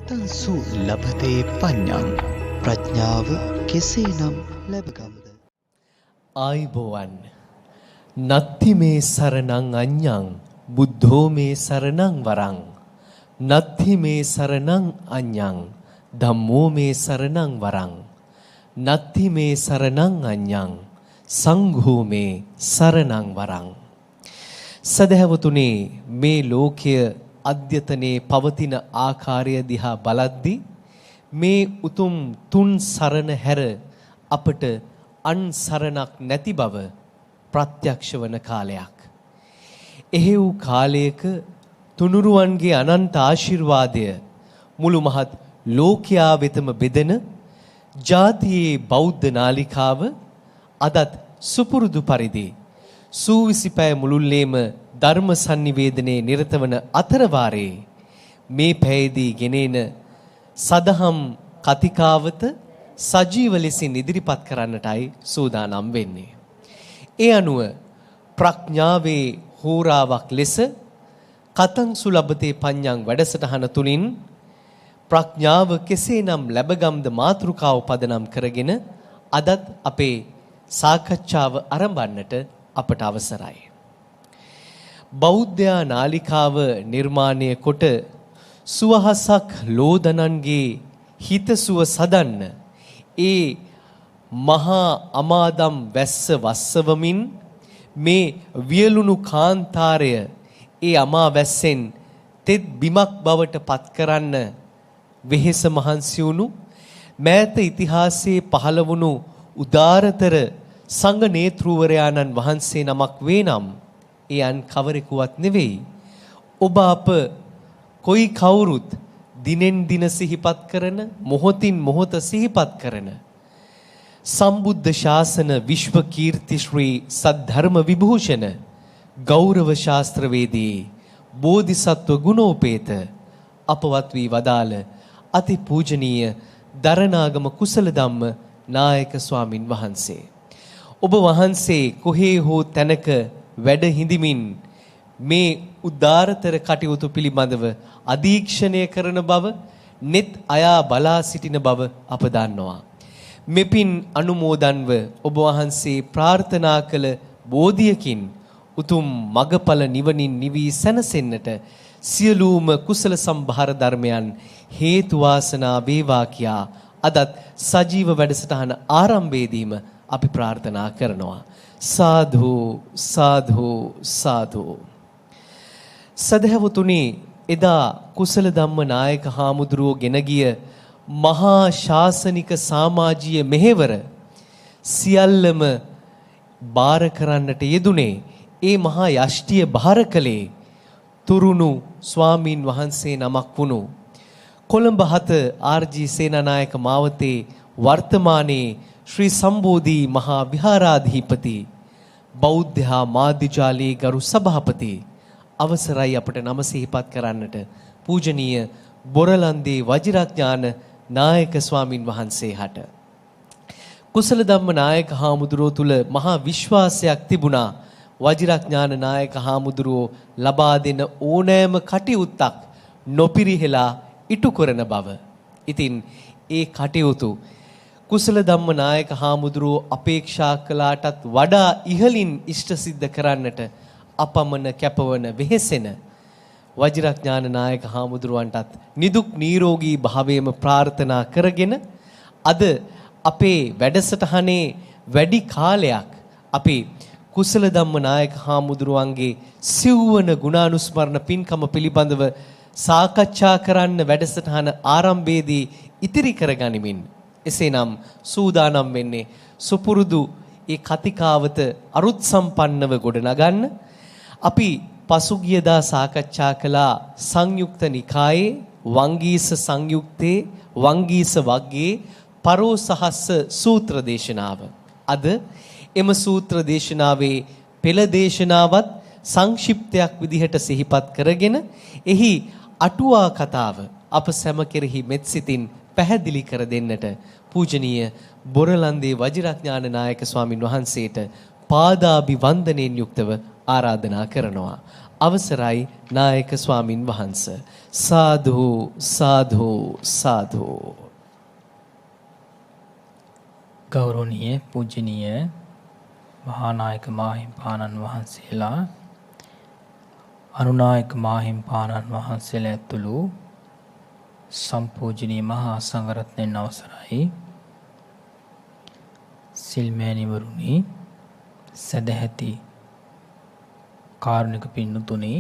කතංසු ලබතේ පඤ්ඤං ප්‍රඥාව කෙසේනම් ලැබගම්ද? ආයිබෝවන් නත්ති මේ සරණං අඤ්ඤං බුද්ධෝ මේ සරණං වරං නත්ති මේ සරණං අඤ්ඤං ධම්මෝ මේ සරණං වරං නත්ති මේ සරණං අඤ්ඤං සංඝෝ මේ සරණං වරං. සදහවතුනි, මේ ලෝකය අද්‍යතනයේ පවතින ආකාරය දිහා බලද්දී මේ උතුම් තුන් සරණ හැර අපට අන් සරණක් නැති බව ප්‍රත්‍යක්ෂ වන කාලයක්. එහෙව් කාලයක තුනුරුවන්ගේ අනන්ත ආශිර්වාදය මුළු මහත් ලෝකයා වෙතම බෙදෙන ජාතියේ බෞද්ධ නාලිකාව අදත් සුපුරුදු පරිදි සූවිසි පැය මුළුල්ලේම ධර්ම sannivedanයේ නිරත වන අතරවාරේ මේ පැයේදී ගෙනෙන සදහම් කතිකාවත සජීව ලෙසින් ඉදිරිපත් කරන්නටයි සූදානම් වෙන්නේ. ඒ අනුව ප්‍රඥාවේ හෝරාවක් ලෙස කතංසු ලබතේ පඤ්ඤං වැඩසටහන තුලින් ප්‍රඥාව කෙසේනම් ලැබගම්ද මාතෘකාව පදනම් කරගෙන අදත් අපේ සාකච්ඡාව ආරම්භන්නට අපට අවසරයි. බෞද්ධ නාලිකාව නිර්මාණය කොට සුවහසක් ලෝදනන්ගේ හිතසුව සදන්න ඒ මහා අමාදම් වැස්ස වස්සවමින් මේ වියලුණු කාන්තාරය ඒ අමා වැස්සෙන් තෙත් බිමක් බවට පත් කරන්න වෙහෙස මහන්සි වුණු මෑත ඉතිහාසයේ පහළ වුණු උදාරතර සංඝ නේතෘවරයාණන් වහන්සේ නමක් වේ නම් ඒ අන් කවරෙකුවත් නෙවෙයි. ඔබ අප කොයි කවුරුත් දිනෙන් දින සිහිපත් කරන මොහොතින් මොහොත සිහිපත් කරන සම්බුද්ධ ශාසන විශ්ව කීර්ති ශ්‍රී සද්ධර්ම විභූෂණ ගෞරව ශාස්ත්‍රවේදී බෝධිසත්ව ගුණෝපේත අපවත් වී වදාළ අති පූජනීය දරණාගම කුසල ධම්ම නායක ස්වාමින් වහන්සේ. ඔබ වහන්සේ කොහේ හෝ තැනක වැඩ හිඳමින් මේ උදාරතර කටයුතු පිළිබඳව අධීක්ෂණය කරන බව, net අයා බලා සිටින බව අප දන්නවා. මෙපින් අනුමෝදන්ව ඔබ වහන්සේ ප්‍රාර්ථනා කළ බෝධියකින් උතුම් මගඵල නිවනින් නිවී සැනසෙන්නට සියලුම කුසල සම්භාර ධර්මයන් හේතු වාසනා වේවා කියා අදත් සජීව වැඩසටහන ආරම්භයේදීම අපි ප්‍රාර්ථනා කරනවා. සාධු සාධු සාධු. සදහවතුනි, එදා කුසල ධම්ම නායක හාමුදුරුවෝ ගෙන ගිය මහා ශාසනික සමාජීය මෙහෙවර සියල්ලම බාර කරන්නට යෙදුනේ ඒ මහා යෂ්ටිය බාර කළේ තුරුණු ස්වාමීන් වහන්සේ නමක් වුණු කොළඹ 7 ආර්.ජී. සේනානායක මාවතේ වර්තමානයේ ශ්‍රී සම්බෝධි මහා විහාරාධිපති බෞද්ධ මාධ්‍යජාලයේ ගරු සභාපති අවසරයි අපට නම සිහිපත් කරන්නට පූජනීය බොරලන්දේ වජිරඥාන නායක ස්වාමින් වහන්සේ හට කුසල ධම්ම නායක හාමුදුරුවෝ තුල මහා විශ්වාසයක් තිබුණා. වජිරඥාන නායක හාමුදුරුවෝ ලබා දෙන ඕනෑම කටයුත්තක් නොපිරිහෙලා ඉටු කරන බව. ඉතින් ඒ කටයුතු කුසල ධම්ම නායක හාමුදුරුවෝ අපේක්ෂා කළාටත් වඩා ඉහළින් ඉෂ්ට සිද්ධ කරන්නට අපමණ කැපවන වෙහෙසෙන වජිරඥාන නායක හාමුදුරුවන්ටත් නිදුක් නිරෝගී භාවයම ප්‍රාර්ථනා කරගෙන අද අපේ වැඩසටහනේ වැඩි කාලයක් අපි කුසල ධම්ම නායක හාමුදුරුවන්ගේ සිව්වන ගුණානුස්මරණ පින්කම පිළිබඳව සාකච්ඡා කරන්න වැඩසටහන ආරම්භයේදී ඉතිරි කරගනිමින් එසේනම් සූදානම් වෙන්නේ සුපුරුදු ඒ කතිකාවත අරුත් සම්පන්නව ගොඩනගන්න. අපි පසුගියදා සාකච්ඡා කළා සංයුක්ත නිකායේ වංගීස සංයුක්තේ වංගීස වග්ගයේ පරෝසහස්ස සූත්‍ර දේශනාව. අද එම සූත්‍ර දේශනාවේ පෙළ දේශනාවත් සංක්ෂිප්තයක් විදිහට සිහිපත් කරගෙන එහි අටුවා කතාව අප සැම කෙරෙහි මෙත් සිතින් පැහැදිලි කර දෙන්නට පූජනීය බොරලන්දේ වජිරඥාන නායක ස්වාමින් වහන්සේට පාදාභිවන්දනයෙන් යුක්තව ආරාධනා කරනවා. අවසරයි නායක ස්වාමින් වහන්සේ. සාදු සාදු සාදු. ගෞරවනීය පූජනීය මහානායක මාහිම්පාණන් වහන්සේලා, අනුනායක මාහිම්පාණන් වහන්සේලා ඇතුළු සම්පූජනීය මහා සංඝරත්නයන් අවසරයි. සිල්මෑණිවරුනි, සදැහැති කාරුණික පින්නතුනි,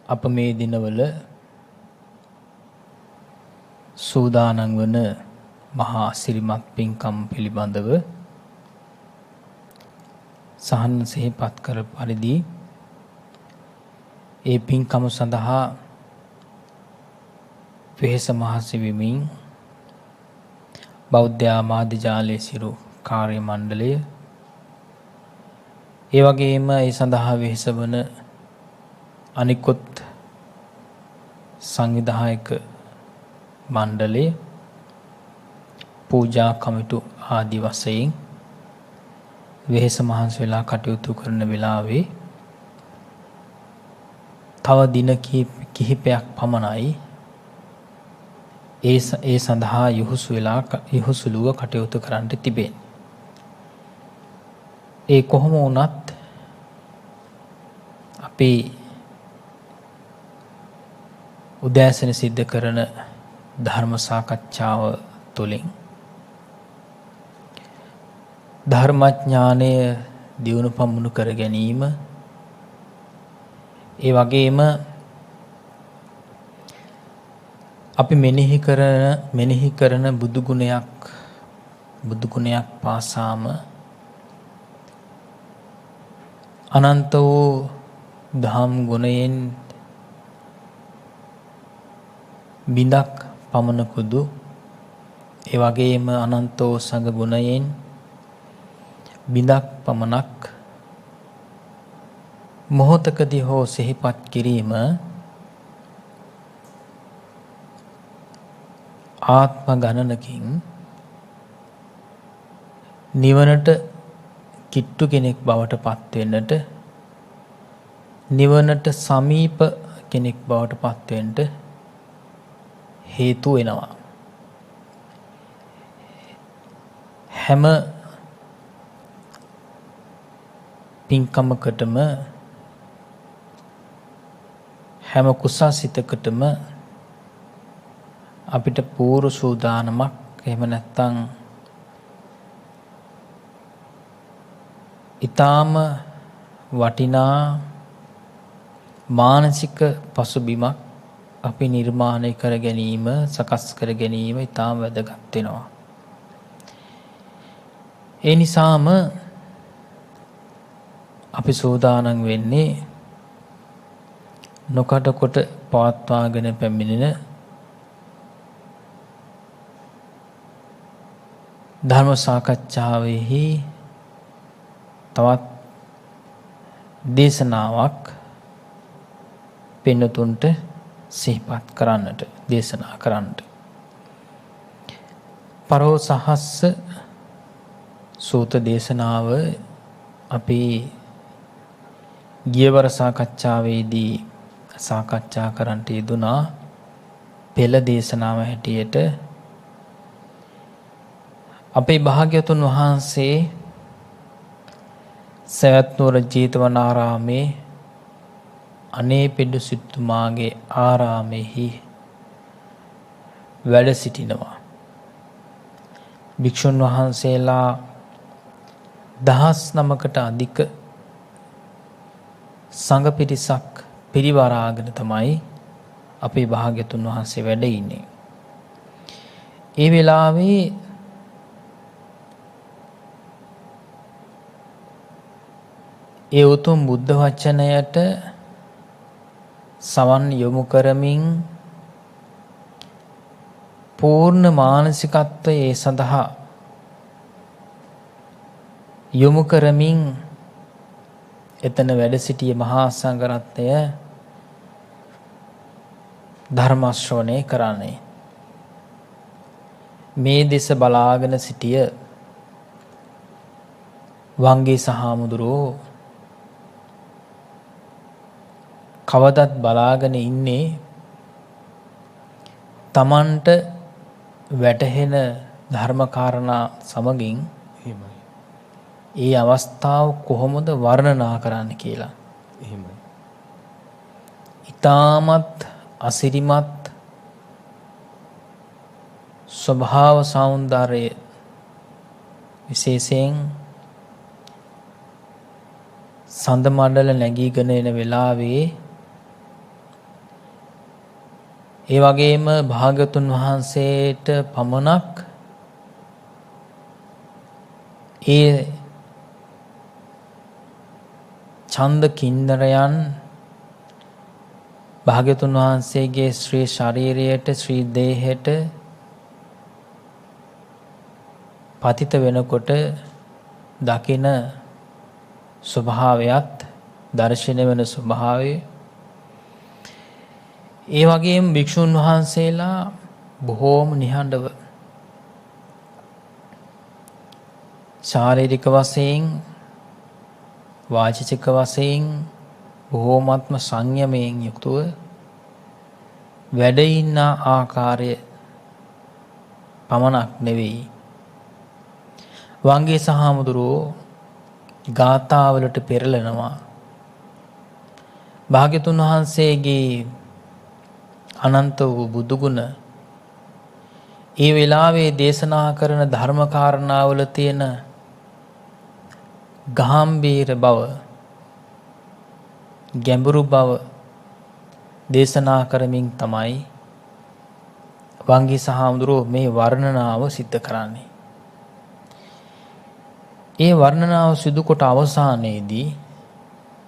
අප මේ දිනවල සූදානම් වන මහා සිරිමත් පින්කම් පිළිබඳව සහන් සිහිපත් කර පරිදි ඒ පින්කම සඳහා වෙහෙස මහසි වෙමින් බෞද්ධ ආමාත්‍ය ජාලයේ සිරු කාර්ය මණ්ඩලය, ඒ වගේම ඒ සඳහා වෙහෙස වන අනිකුත් සංවිධායක මණ්ඩලය, පූජා කමිටු ආදි වශයෙන් වෙහෙස මහන්සි වෙලා කටයුතු කරන වෙලාවේ තව දින කිහිපයක් පමණයි ඒ සඳහා යහුසුලුව කටයුතු කරන්නට තිබෙන්නේ. ඒ කොහොම වුණත් අපි උදෑසන සිද්ධ කරන ධර්ම සාකච්ඡාව තුළින් ධර්මඥානය දියුණු පමුණු කර ගැනීම, ඒ වගේම අපි මෙනෙහි කරන බුදු ගුණයක් පාසාම අනන්ත වූ දහම් ගුණයෙන් බිඳක් පමණකුදු, ඒ වගේම අනන්ත වූ සංඝ ගුණයෙන් බිඳක් පමණක් මොහොතකදී හෝ සිහිපත් කිරීම ආත්ම ගණනකින් නිවනට කිට්ටු කෙනෙක් බවට පත් වෙන්නට, නිවනට සමීප කෙනෙක් බවට පත් වෙන්නට හේතු වෙනවා. හැම පින්කමකටම, හැම කුසසිතකටම අපිට පූර්ව සූදානමක්, එහෙම නැත්නම් ඊටාම වටිනා මානසික පසුබිමක් අපි නිර්මාණය කර ගැනීම, සකස් කර ගැනීම ඊටාම වැදගත් වෙනවා. ඒ නිසාම අපි සූදානම් වෙන්නේ නොකඩකොට පවත්වාගෙන පැමිණෙන ධර්ම සාකච්ඡාවෙහි තවත් දේශනාවක් පින්නතුන්ට සිහිපත් කරන්නට, දේශනා කරන්නට. පරෝසහස්ස සූත දේශනාව අපි ගියවර සාකච්ඡාවේදී සාකච්ඡා කරන්නට යෙදුනා. පෙළ දේශනාව හැටියට අපේ භාග්‍යවතුන් වහන්සේ සවැත් නුවර ජේතවනාරාමේ අනේපිඬු සිටුමාගේ ආරාමෙහි වැඩ සිටිනවා. භික්ෂුන් වහන්සේලා 19කට අධික සංඝ පිරිසක් පිරිවරාගෙන තමයි අපේ භාග්‍යතුන් වහන්සේ වැඩ ඉන්නේ. ඒ වෙලාවේ ඒ උතුම් බුද්ධ වචනයට සවන් යොමු කරමින් පූර්ණ මානසිකත්වයේ සඳහා යොමු කරමින් එතන වැඩ සිටිය මහා සංඝරත්නය ධර්ම ශ්‍රවණය කරන්නේ. මේ දෙස බලාගෙන සිටිය වංගේ සහාමුදුරුවෝ කවදත් බලාගෙන ඉන්නේ තමන්ට වැටහෙන ධර්මකාරණා සමගින් ඒ අවස්ථාව කොහොමද වර්ණනා කරන්න කියලා. ඊටමත් අසිරිමත් ස්වභාව సౌందර්ය විශේෂයෙන් සඳ මණ්ඩල නැගීගෙන එන වෙලාවේ ඒ වගේම භාග්‍යවතුන් වහන්සේට පමණක් ඒ ඡන්ද කින්නරයන් භාග්‍යවතුන් වහන්සේගේ ශ්‍රී ශරීරයට ශ්‍රී දේහයට පතිත වෙනකොට දකින ස්වභාවයත් දර්ශනය වෙන ස්වභාවය ඒ වගේම භික්ෂුන් වහන්සේලා බොහෝම නිහඬව ශාරීරික වශයෙන් වාචික වශයෙන් බොහෝමත්ම සංයමයෙන් යුක්තව වැඩ ඉන්න ආකාරය පමණක් නෙවෙයි වංගේ සහාමුදුරුවෝ ගාථාවලට පෙරලනවා භාග්‍යතුන් වහන්සේගේ අනන්ත වූ බුදුගුණ ඒ වෙලාවේ දේශනා කරන ධර්ම කාරණාවල තියෙන ගාම්භීර බව ගැඹුරු බව දේශනා කරමින් තමයි වංගී සහාමුදුරුවෝ මේ වර්ණනාව සිද්ධ කරන්නේ. ඒ වර්ණනාව සිදු කොට අවසානයේදී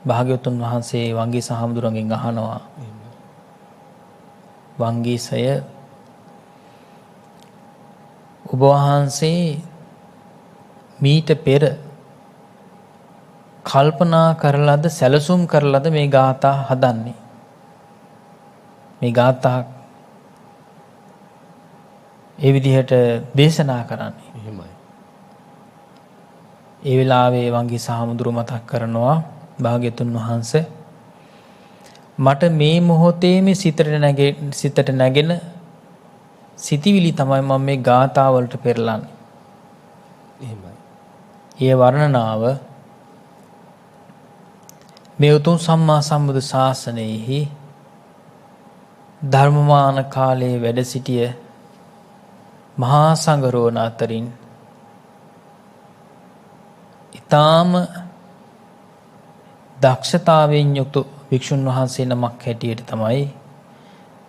භාග්‍යවතුන් වහන්සේ වංගී සහාමුදුරුවන්ගෙන් අහනවා වංගීසය ඔබ වහන්සේ මීට පෙර කල්පනා කරලාද සැලසුම් කරලාද මේ ගාථා හදන්නේ මේ ගාථා ඒ විදිහට දේශනා කරන්නේ එහෙමයි. ඒ වෙලාවේ වංගී සහාමුදුරුව මතක් කරනවා භාග්‍යතුන් වහන්සේ මට මේ මොහොතේ මේ සිතට නැගෙන සිතිවිලි තමයි මම මේ ගාථා වලට පෙරලන්නේ. එහෙමයි. ඒ වර්ණනාව මේ උතුම් සම්මා සම්බුදු ශාසනයෙහි ධර්මමාන කාලයේ වැඩ සිටිය මහා සංඝරෝණ අතරින් ඊටාම දක්ෂතාවයෙන් යුක්ත භික්ෂුන් වහන්සේ නමක් හැටියට තමයි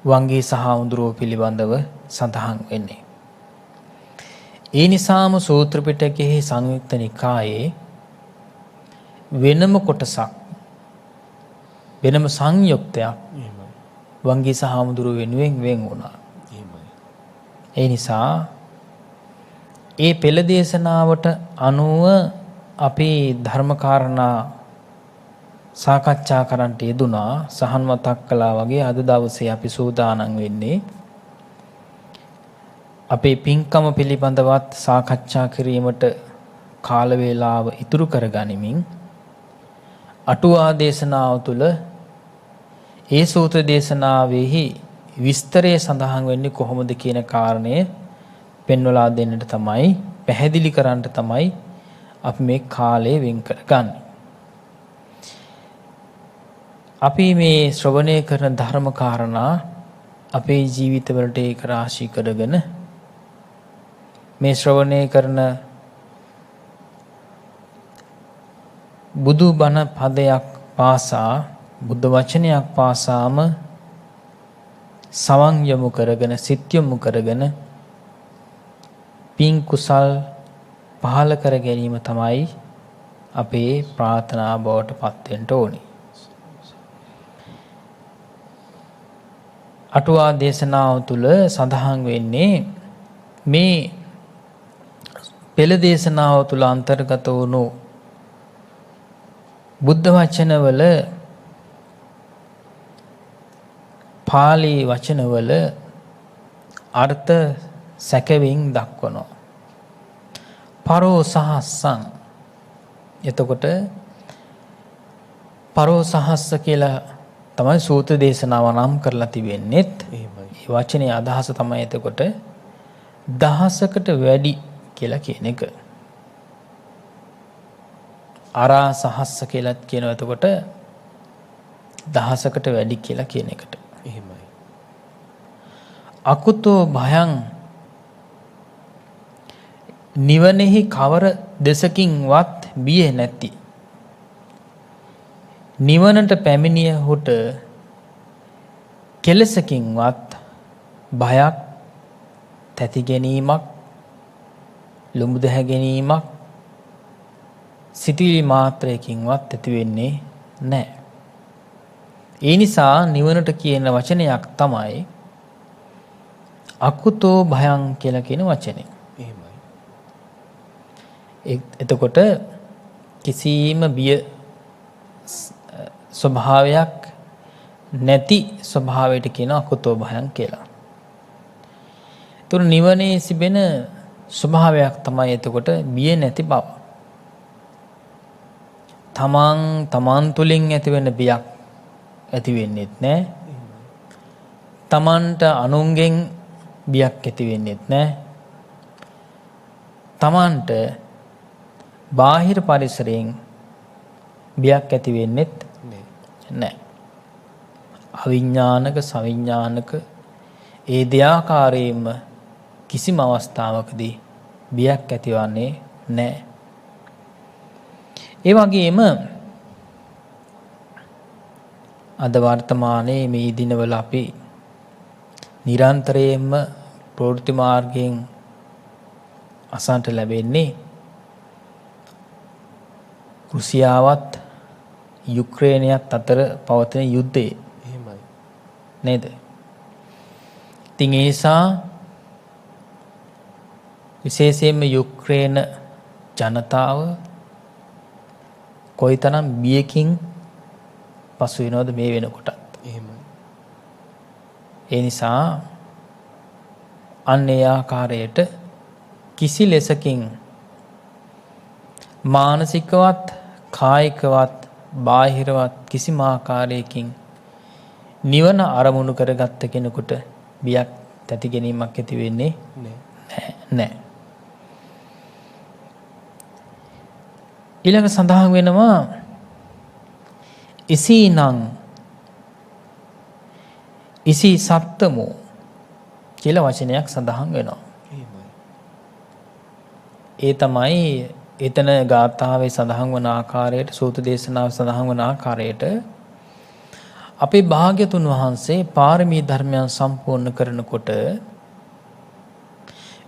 වංගී සහාමුදුරුවෝ පිළිබඳව සඳහන් වෙන්නේ. ඒ නිසාම සූත්‍ර පිටකයේ සංයුක්ත නිකායේ වෙනම කොටසක් වෙනම සංයුක්තයක් වංගී සහාමුදුරුවෝ වෙනුවෙන් වෙන් වුණා. ඒ නිසා ඒ පෙළ දේශනාවට අනුව අපේ ධර්මකාරණා සාකච්ඡා කරන්නට යෙදුනා සහන් මතක් කළා වගේ අද දවසේ අපි සූදානම් වෙන්නේ අපේ පින්කම පිළිබඳවත් සාකච්ඡා කිරීමට කාල වේලාව ඉතුරු කරගනිමින් අටුවා දේශනාව තුළ ඒ සූත්‍ර දේශනාවෙහි විස්තරය සඳහන් වෙන්නේ කොහොමද කියන කාරණය පෙන්වලා දෙන්නට තමයි පැහැදිලි කරන්නට තමයි අපි මේ කාලය වෙන් කරගන්නේ. අපි මේ ශ්‍රවණය කරන ධර්ම කාරණා අපේ ජීවිතවලට ඒක රාශී කරගෙන මේ ශ්‍රවණය කරන බුදු බණ පදයක් පාසා බුද්ධ වචනයක් පාසාම සවන් යොමු කරගෙන සිත් යොමු කරගෙන පින් කුසල් පහළ කර ගැනීම තමයි අපේ ප්‍රාර්ථනා බවට පත් වෙන්න ඕනේ. අටුවා දේශනාව තුළ සඳහන් වෙන්නේ මේ පෙළ දේශනාව තුළ අන්තර්ගත වුණු බුද්ධ වචනවල පාලි වචනවල අර්ථ සැකවින් දක්වනවා. පරෝ සහස්සං එතකොට පරෝසහස්ස කියලා තමයි සූත්‍ර දේශනාව නම් කරලා තිබෙන්නේත්. එහෙමයි. ඒ වචනේ අදහස තමයි එතකොට දහසකට වැඩි කියලා කියන එක. අරා සහස්ස කියලාත් කියනවා එතකොට දහසකට වැඩි කියලා කියන එකට. එහෙමයි. අකුතෝ භයං නිවනෙහි කවර දෙසකින්වත් බිය නැති. නිවනට පැමිණියහුට කෙලසකින්වත් බයක්, තැති ගැනීමක්, ලුඹු දැහැ ගැනීමක් සිටිලි මාත්‍රයකින්වත් ඇති වෙන්නේ නැහැ. ඒ නිසා නිවනට කියන වචනයක් තමයි අකුතෝ භයං කියලා කියන වචනේ. එහෙමයි. එතකොට කිසිම බිය ස්වභාවයක් නැති ස්වභාවයට කියන අකුතෝ භයං කියලා. ඒතර නිවනේ සිබෙන ස්වභාවයක් තමයි එතකොට බිය නැති බව. තමන් තුළින් ඇති වෙන බියක් ඇති වෙන්නේත් නැහැ. තමන්ට අනුන්ගෙන් බියක් ඇති වෙන්නේත් නැහැ. තමන්ට බාහිර පරිසරයෙන් බියක් ඇති වෙන්නේත් නැහැ. අවිඥානික සවිඥානික ඒ දෙආකාරයෙන්ම කිසිම අවස්ථාවකදී බියක් ඇතිවන්නේ නැහැ. ඒ වගේම අද වර්තමානයේ මේ දිනවල අපි නිරන්තරයෙන්ම ප්‍රවෘත්ති මාර්ගයෙන් අසන්නට ලැබෙන්නේ රුසියාවත් යුක්‍රේනයත් අතර පවතින යුද්ධය. එහෙමයි. නේද? ඉතින් ඒ නිසා විශේෂයෙන්ම යුක්‍රේන ජනතාව කොයිතරම් බියකින් පසු වෙනවද මේ වෙනකොටත්. එහෙමයි. ඒ නිසා අන්න ඒ ආකාරයට කිසි ලෙසකින් මානසිකවත් කායිකවත් බාහිරවත් කිසිම ආකාරයකින් නිවන අරමුණු කරගත්ත කෙනෙකුට බියක් තැති ගැනීමක් ඇති වෙන්නේ නැහැ. ඊළඟ සඳහන් වෙනවා ඉසීනං ඉසි සත්තමෝ කියලා වචනයක් සඳහන් වෙනවා. ඒ තමයි එතන ගාථාවේ සඳහන් වන ආකාරයට සූත්‍ර දේශනාවේ සඳහන් වන ආකාරයට අපේ භාග්‍යතුන් වහන්සේ පාරමී ධර්මයන් සම්පූර්ණ කරනකොට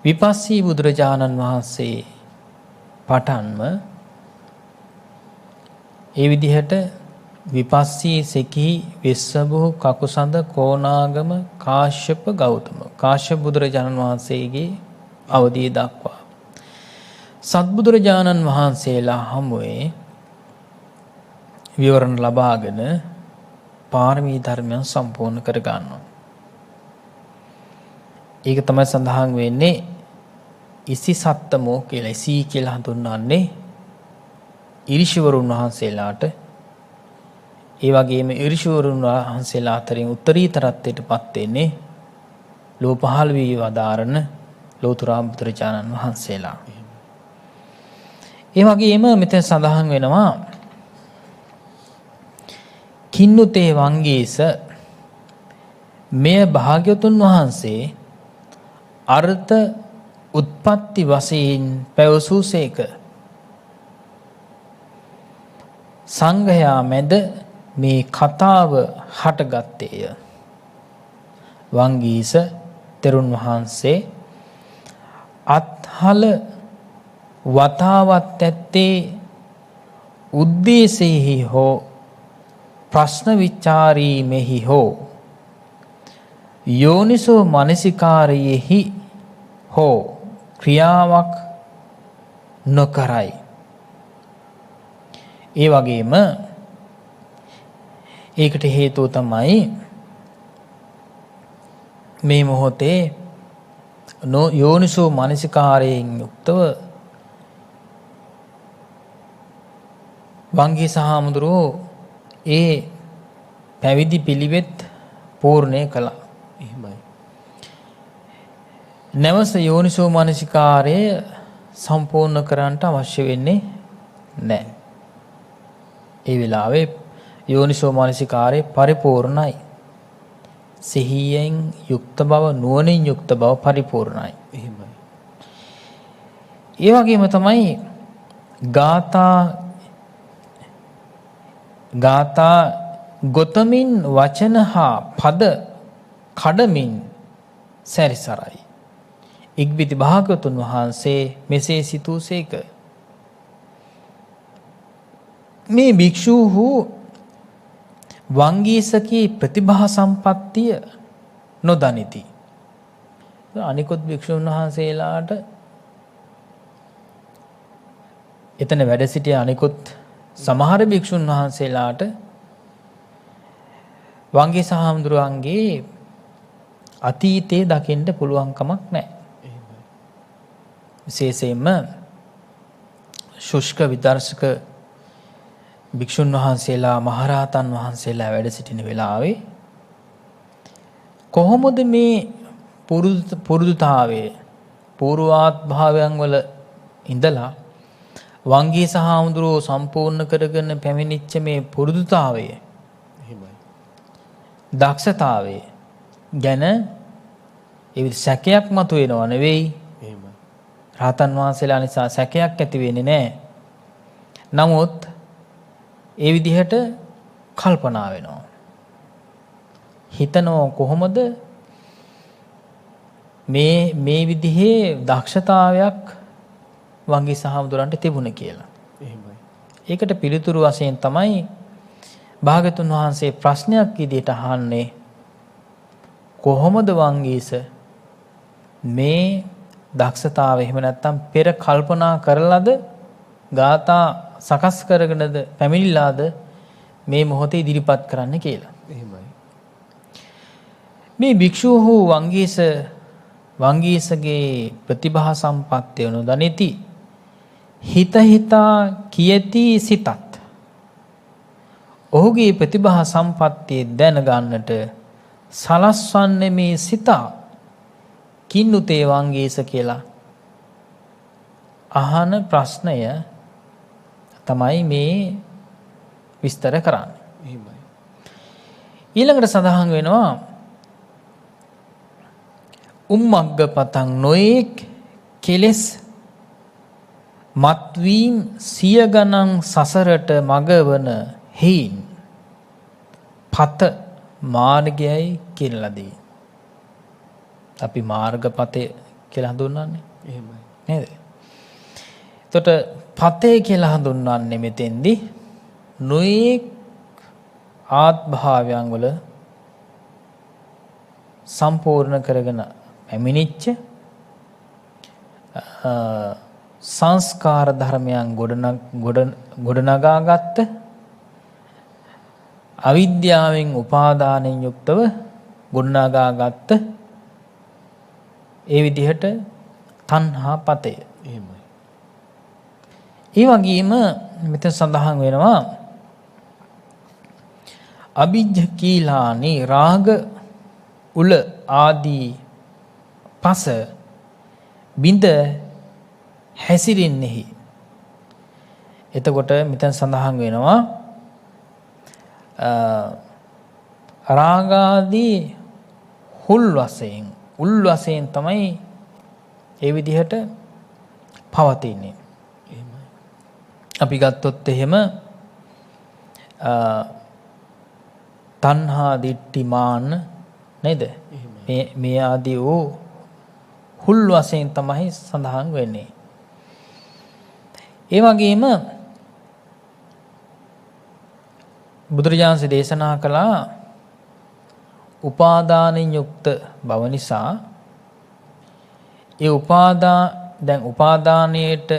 විපස්සී බුදුරජාණන් වහන්සේ පටන්ම ඒ විදිහට විපස්සී සෙකී විස්සබුහු කකුසඳ කෝනාගම කාශ්‍යප ගෞතම කාශ්‍යප බුදුරජාණන් වහන්සේගේ අවධිය දක්වා සත්බුදුරජාණන් වහන්සේලා හමුවේ විවරණ ලබාගෙන පාරමී ධර්මයන් සම්පූර්ණ කර ගන්නවා. ඒක තමයි සඳහන් වෙන්නේ ඉසි සත්තමෝ කියලා. ඉසි කියලා හඳුන්වන්නේ ඍෂිවරුන් වහන්සේලාට. ඒ වගේම ඍෂිවරුන් වහන්සේලා අතරින් උත්තරීතරත්වයටපත් වෙන්නේ ලෝ පහළ වී වදාරන ලෝතුරා බුදුරජාණන් වහන්සේලා. ඒ වගේම මෙතන සඳහන් වෙනවා කින්නුතේ වංගීස මෙය භාග්‍යතුන් වහන්සේ අර්ථ උත්පත්ති වශයෙන් පැවසූසේක. සංඝයා මැද මේ කතාව හටගත්තේය. වංගීස තෙරුන් වහන්සේ අත්හල වතාවත් ඇත්තේ උද්දේශෙහි හෝ ප්‍රශ්න විචාරීමෙහි හෝ යෝනිසෝ මනසිකාරයෙහි හෝ ක්‍රියාවක් නොකරයි. ඒ වගේම ඒකට හේතුව තමයි මේ මොහොතේ යෝනිසෝ මනසිකාරයෙන් යුක්තව වංගීස හාමුදුරුවෝ ඒ පැවිදි පිළිවෙත් පූර්ණය කළා. එහෙමයි. නැවස යෝනිසෝ මනසිකාරය සම්පූර්ණ කරන්නට අවශ්‍ය වෙන්නේ නැහැ. ඒ වෙලාවේ යෝනිසෝ මනසිකාරය පරිපූර්ණයි. සිහියෙන් යුක්ත බව, නුවණින් යුක්ත බව පරිපූර්ණයි. එහෙමයි. ඒ වගේම තමයි ගාථා ගොතමින් වචන හා පද කඩමින් සැරිසරයි. ඉක්බිති භාගතුන් වහන්සේ මෙසේ සිතූසේක. මේ භික්ෂූහු වංගීසකී ප්‍රතිභා සම්පත්තිය නොදනිති. අනිකුත් භික්ෂුන් වහන්සේලාට එතන වැඩ සිටිය අනිකුත් සමහර භික්ෂුන් වහන්සේලාට වංගීස හාමුදුරුවන්ගේ අතීතයේ දකින්න පුළුවන් කමක් නැහැ. විශේෂයෙන්ම ශුෂ්ක විදර්ශක භික්ෂුන් වහන්සේලා මහරහතන් වහන්සේලා වැඩ සිටින වෙලාවේ කොහොමද මේ පුරුදුතාවයේ පූර්වාත්භාවයන් වල ඉඳලා වංගීස හාමුදුරුවෝ සම්පූර්ණ කරගෙන පැමිණිච්ච මේ පුරුදුතාවය දක්ෂතාවය ගැන ඒ සැකයක් මතුවෙනව නෙවෙයි. රහතන් වහන්සේලා නිසා සැකයක් ඇති වෙන්නේ නැහැ. නමුත් ඒ විදිහට කල්පනා වෙනවා. හිතනවා කොහොමද මේ විදිහේ දක්ෂතාවයක් වංගීස හාමුදුරන්ට තිබුණේ කියලා. ඒකට පිළිතුරු වශයෙන් තමයි භාගතුන් වහන්සේ ප්‍රශ්නයක් විදිහට අහන්නේ, කොහොමද වංගීස මේ දක්ෂතාවය එහෙම නැත්නම් පෙර කල්පනා කරලාද ගාථා සකස් කරගෙනද පැමිණිලාද මේ මොහොතේ ඉදිරිපත් කරන්න කියලා. එහෙමයි. මේ භික්ෂූහු වංගීසගේ ප්‍රතිභා සම්පත්තිය නොදනිති. හිත හිතා කියති සිතත්. ඔහුගේ ප්‍රතිභා සම්පත්තිය දැනගන්නට සලස්වන්නේ මේ සිතා කින්නුතේ වංගීස කියලා අහන ප්‍රශ්නය තමයි මේ විස්තර කරන්නේ. එහෙමයි. ඊළඟට සඳහන් වෙනවා උම්මග්ග පතං නොඑක් කෙලෙස් මත්වීම් සිය ගණන් සසරට මගවන හේයින් පත මාර්ගයයි කියලා දී. අපි මාර්ගපතේ කියලා හඳුන්වන්නේ. එහෙමයි. නේද? එතකොට පතේ කියලා හඳුන්වන්නේ මෙතෙන්දී නොඑක් ආත්භාවයන් වල සම්පූර්ණ කරගෙන පැමිණිච්ච සංස්කාර ධර්මයන් ගොඩනගාගත්ත අවිද්‍යාවෙන් උපාදානෙන් යුක්තව ගොඩනගාගත්ත ඒ විදිහට තණ්හා පතය. එහෙමයි. ඒ වගේම මෙතන සඳහන් වෙනවා අභිජ්ජ කීලානි රාග උල ආදී පස බිඳ හැසිරෙන්නේහි. එතකොට මෙතන සඳහන් වෙනවා රාගාදී හුල් වශයෙන් තමයි ඒ විදිහට පවතින්නේ. අපි ගත්තොත් එහෙම තණ්හා දිට්ඨි මාන නේද? මේ ආදී වූ හුල් වශයෙන් තමයි සඳහන් වෙන්නේ. ඒ වගේම බුදුරජාණන් දේශනා කළා උපාදානෙන් යුක්ත බව නිසා ඒ උපාදානයට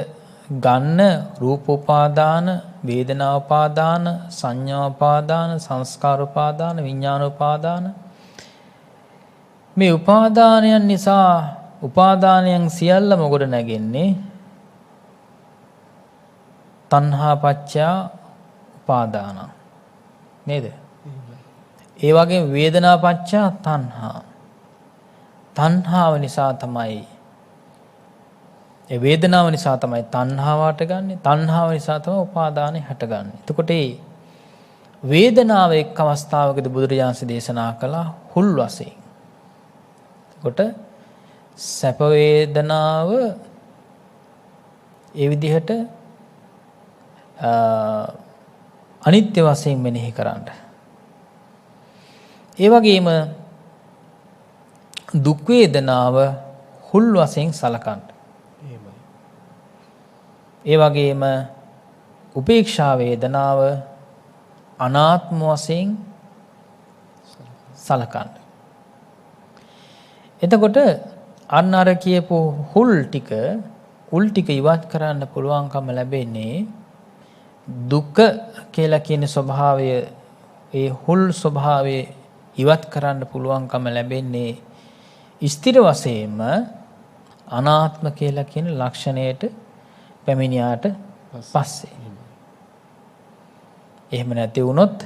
ගන්න රූප උපාදාන, වේදනා උපාදාන, සංඥා උපාදාන, සංස්කාර උපාදාන, විඥාන උපාදාන, මේ උපාදානයන් නිසා උපාදානයන් සියල්ලම ගොඩ නැගෙන්නේ තණ්හා පච්චා උපාදාන නේද? ඒ වගේම වේදනා පච්චා තණ්හා. තණ්හාව නිසා තමයි ඒ වේදනාව නිසා තමයි තණ්හාව හටගන්නේ. තණ්හාව නිසා තමයි උපාදානෙ හටගන්නේ. එතකොට මේ වේදනාව එක් අවස්ථාවකදී බුදුරජාණන් දේශනා කළා හුල් වශයෙන්. එතකොට සැප වේදනාව ඒ විදිහට අනිත්‍ය වශයෙන් මෙනෙහි කරන්න. ඒ වගේම දුක් වේදනාව හුල් වශයෙන් සලකන්න. ඒ වගේම උපේක්ෂා වේදනාව අනාත්ම වශයෙන් සලකන්න. එතකොට අන්න අර කියපු හුල් ටික ඉවත් කරන්න පුළුවන්කම ලැබෙන්නේ දුක කියලා කියන ස්වභාවය, ඒ හුල් ස්වභාවය ඉවත් කරන්න පුළුවන්කම ලැබෙන්නේ ස්ථිර වශයෙන්ම අනාත්ම කියලා කියන ලක්ෂණයට පැමිණියාට පස්සේ. එහෙම නැති වුණොත්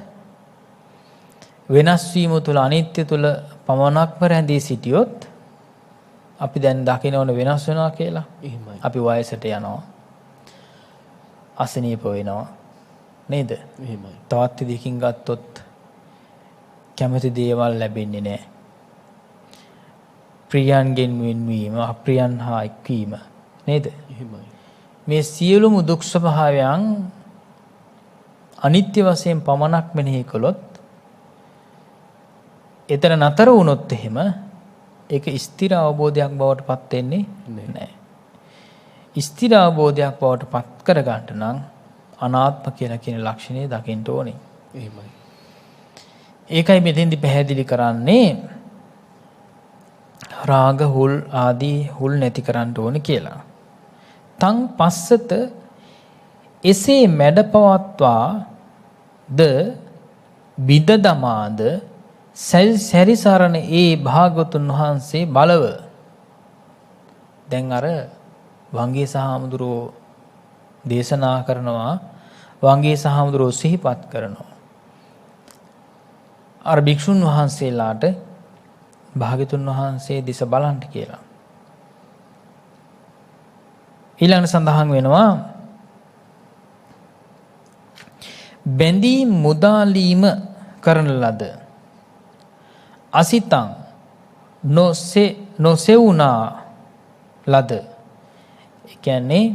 වෙනස් වීම තුළ අනිත්‍ය තුළ පමණක්ම රැඳී සිටියොත් අපි දැන් දකින්න ඕන වෙනස් වෙනවා කියලා. අපි වයසට යනවා. අසනීප වෙනවා. නේද? තවත් දෙයකින් ගත්තොත් කැමති දේවල් ලැබෙන්නේ නැහැ. ප්‍රියයන්ගෙන් වෙන්වීම, අප්‍රියයන් හා එක්වීම නේද? මේ සියලුම දුක් ස්වභාවයන් අනිත්‍ය වශයෙන් පමණක් මෙනෙහි කළොත්, එතන නතර වුණොත් එහෙම ඒක ස්ථිර අවබෝධයක් බවට පත් වෙන්නේ නැහැ. ස්ථිර අවබෝධයක් බවට පත් කර ගන්නට නම් අනාත්ම කියලා කියන ලක්ෂණය දකින්න ඕනේ. එහෙමයි. ඒකයි මෙතෙන්දි පැහැදිලි කරන්නේ රාග හුල් ආදී හුල් නැති කරන්න ඕනේ කියලා. තං පස්සත එසේ මැඩපවත්වා ද බිද දමාද සැරිසරණ ඒ භාගතුන් වහන්සේ බලව. දැන් අර වංගී සහමුදුරෝ දේශනා කරනවා, වංගී සහමුදුරෝ සිහිපත් කරනවා අර භික්ෂුන් වහන්සේලාට භාගතුන් වහන්සේ දිස බලන්න කියලා. ඊළඟට සඳහන් වෙනවා බැඳීම් මුදාලීම කරන ලද අසිතං නොසෙවුනා ලද. ඒ කියන්නේ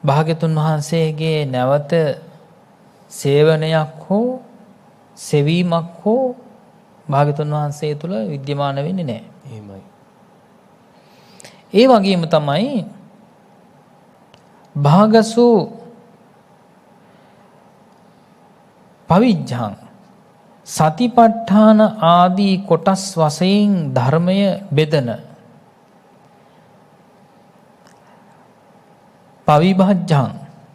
භාග්‍යතුන් වහන්සේගේ නැවත සේවනයක් හෝ සෙවීමක් හෝ භාග්‍යතුන් වහන්සේ තුල විද්‍යමාන වෙන්නේ නැහැ. එහෙමයි. ඒ වගේම තමයි භාගසු පවිජ්ජං සතිපට්ඨාන ආදී කොටස් වශයෙන් ධර්මය බෙදන පවිභජ්ජං.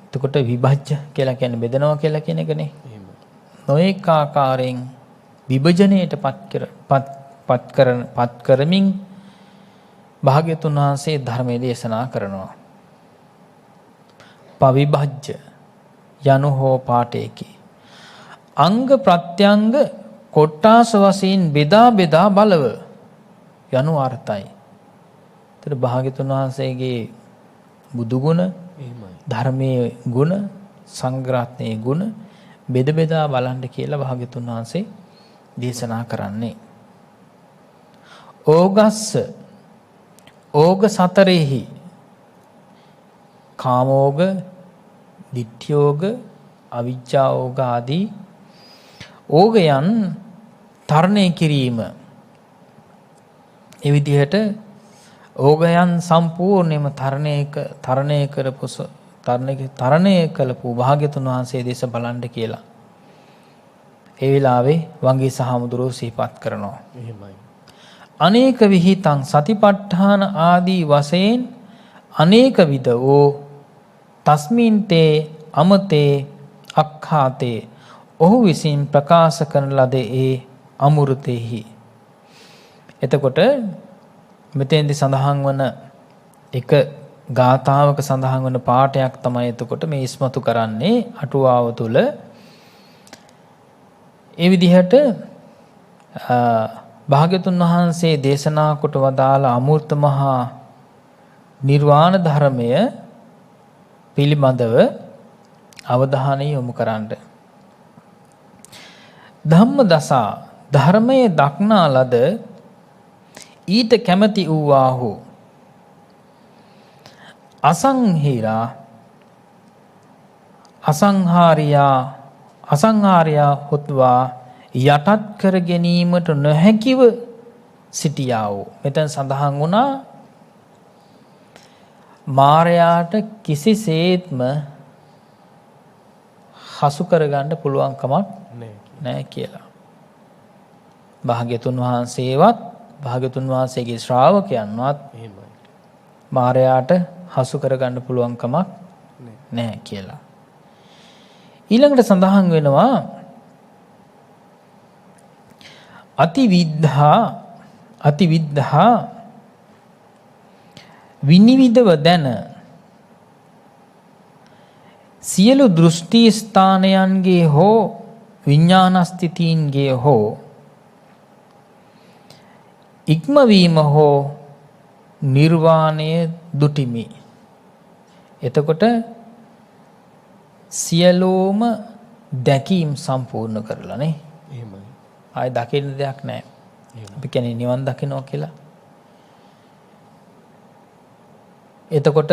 එතකොට විභජ්‍ය කියලා කියන්නේ බෙදනවා කියලා කියන එකනේ. නොඑක ආකාරයෙන් විභජනයට පත් කරමින් භාග්‍යතුන් වහන්සේ ධර්මයේ දේශනා කරනවා. පවිභජ්‍ය යනු හෝ පාඨයකි. අංග ප්‍රත්‍යංග කොට්ටාස වශයෙන් බෙදා බෙදා බලව යනු අර්ථයි. ඒතර භාග්‍යතුන් වහන්සේගේ බුදු ගුණ, ධර්මයේ ගුණ, සංග්‍රහයේ ගුණ බෙද බෙදා බලන්න කියලා භාග්‍යතුන් වහන්සේ දේශනා කරන්නේ. ඕගස්ස ඕග සතරෙහි කාමෝග, ditthiyෝග, අවිජ්ජාෝග ආදී ඕගයන් තරණය කිරීම. ඒ විදිහට ඕගයන් සම්පූර්ණයෙන්ම තරණය කළපු භාග්‍යතුන් වහන්සේ දේශ බලන්න කියලා. ඒ වෙලාවේ වංගී සහමුදුරෝ සිහිපත් කරනවා. එහෙමයි. අනේක විහිතං සතිපට්ඨාන ආදී වශයෙන් අනේක විද වූ තස්මින්තේ අමතේ අක්ඛාතේ ඔහු විසින් ප්‍රකාශ කරන ලද ඒ අමෘතෙහි. එතකොට මෙතෙන්දි සඳහන් වන එක ගාථාවක සඳහන් වන පාඨයක් තමයි එතකොට මේ ඉස්මතු කරන්නේ අටුවාව තුල. ඒ විදිහට භාග්‍යතුන් වහන්සේ දේශනා කොට වදාළ අමූර්ත මහා නිර්වාණ ධර්මය පිළිබඳව අවධානය යොමු කරන්න. ධම්මදසා ධර්මයේ දක්නා ලද ඊට කැමැති වූවාහු අසංහිරා අසංහාරියා හොත්වා යටත් කර ගැනීමට නොහැකිව සිටියා වූ. මෙතන සඳහන් වුණා මාරයාට කිසිසේත්ම හසු කරගන්න පුළුවන් කමක් නැහැ කියලා. භාග්‍යතුන් වහන්සේවත් භාග්‍යතුන් වහන්සේගේ ශ්‍රාවකයන්වත් මාරයාට හසු කරගන්න පුළුවන් කමක් නැහැ කියලා. ඊළඟට සඳහන් වෙනවා අතිවිද්ධා විනිවිදව දැන සියලු දෘෂ්ටි ස්ථානයන්ගේ හෝ විඥානස්ථිතීන්ගේ හෝ ඉක්මවීම හෝ නිර්වාණය දුටිමි. එතකොට සියලෝම දැකීම් සම්පූර්ණ කරලා නේ. එහෙමයි. ආයි දකින්න දෙයක් නැහැ. අපි කියන්නේ නිවන් දකින්නවා කියලා. එතකොට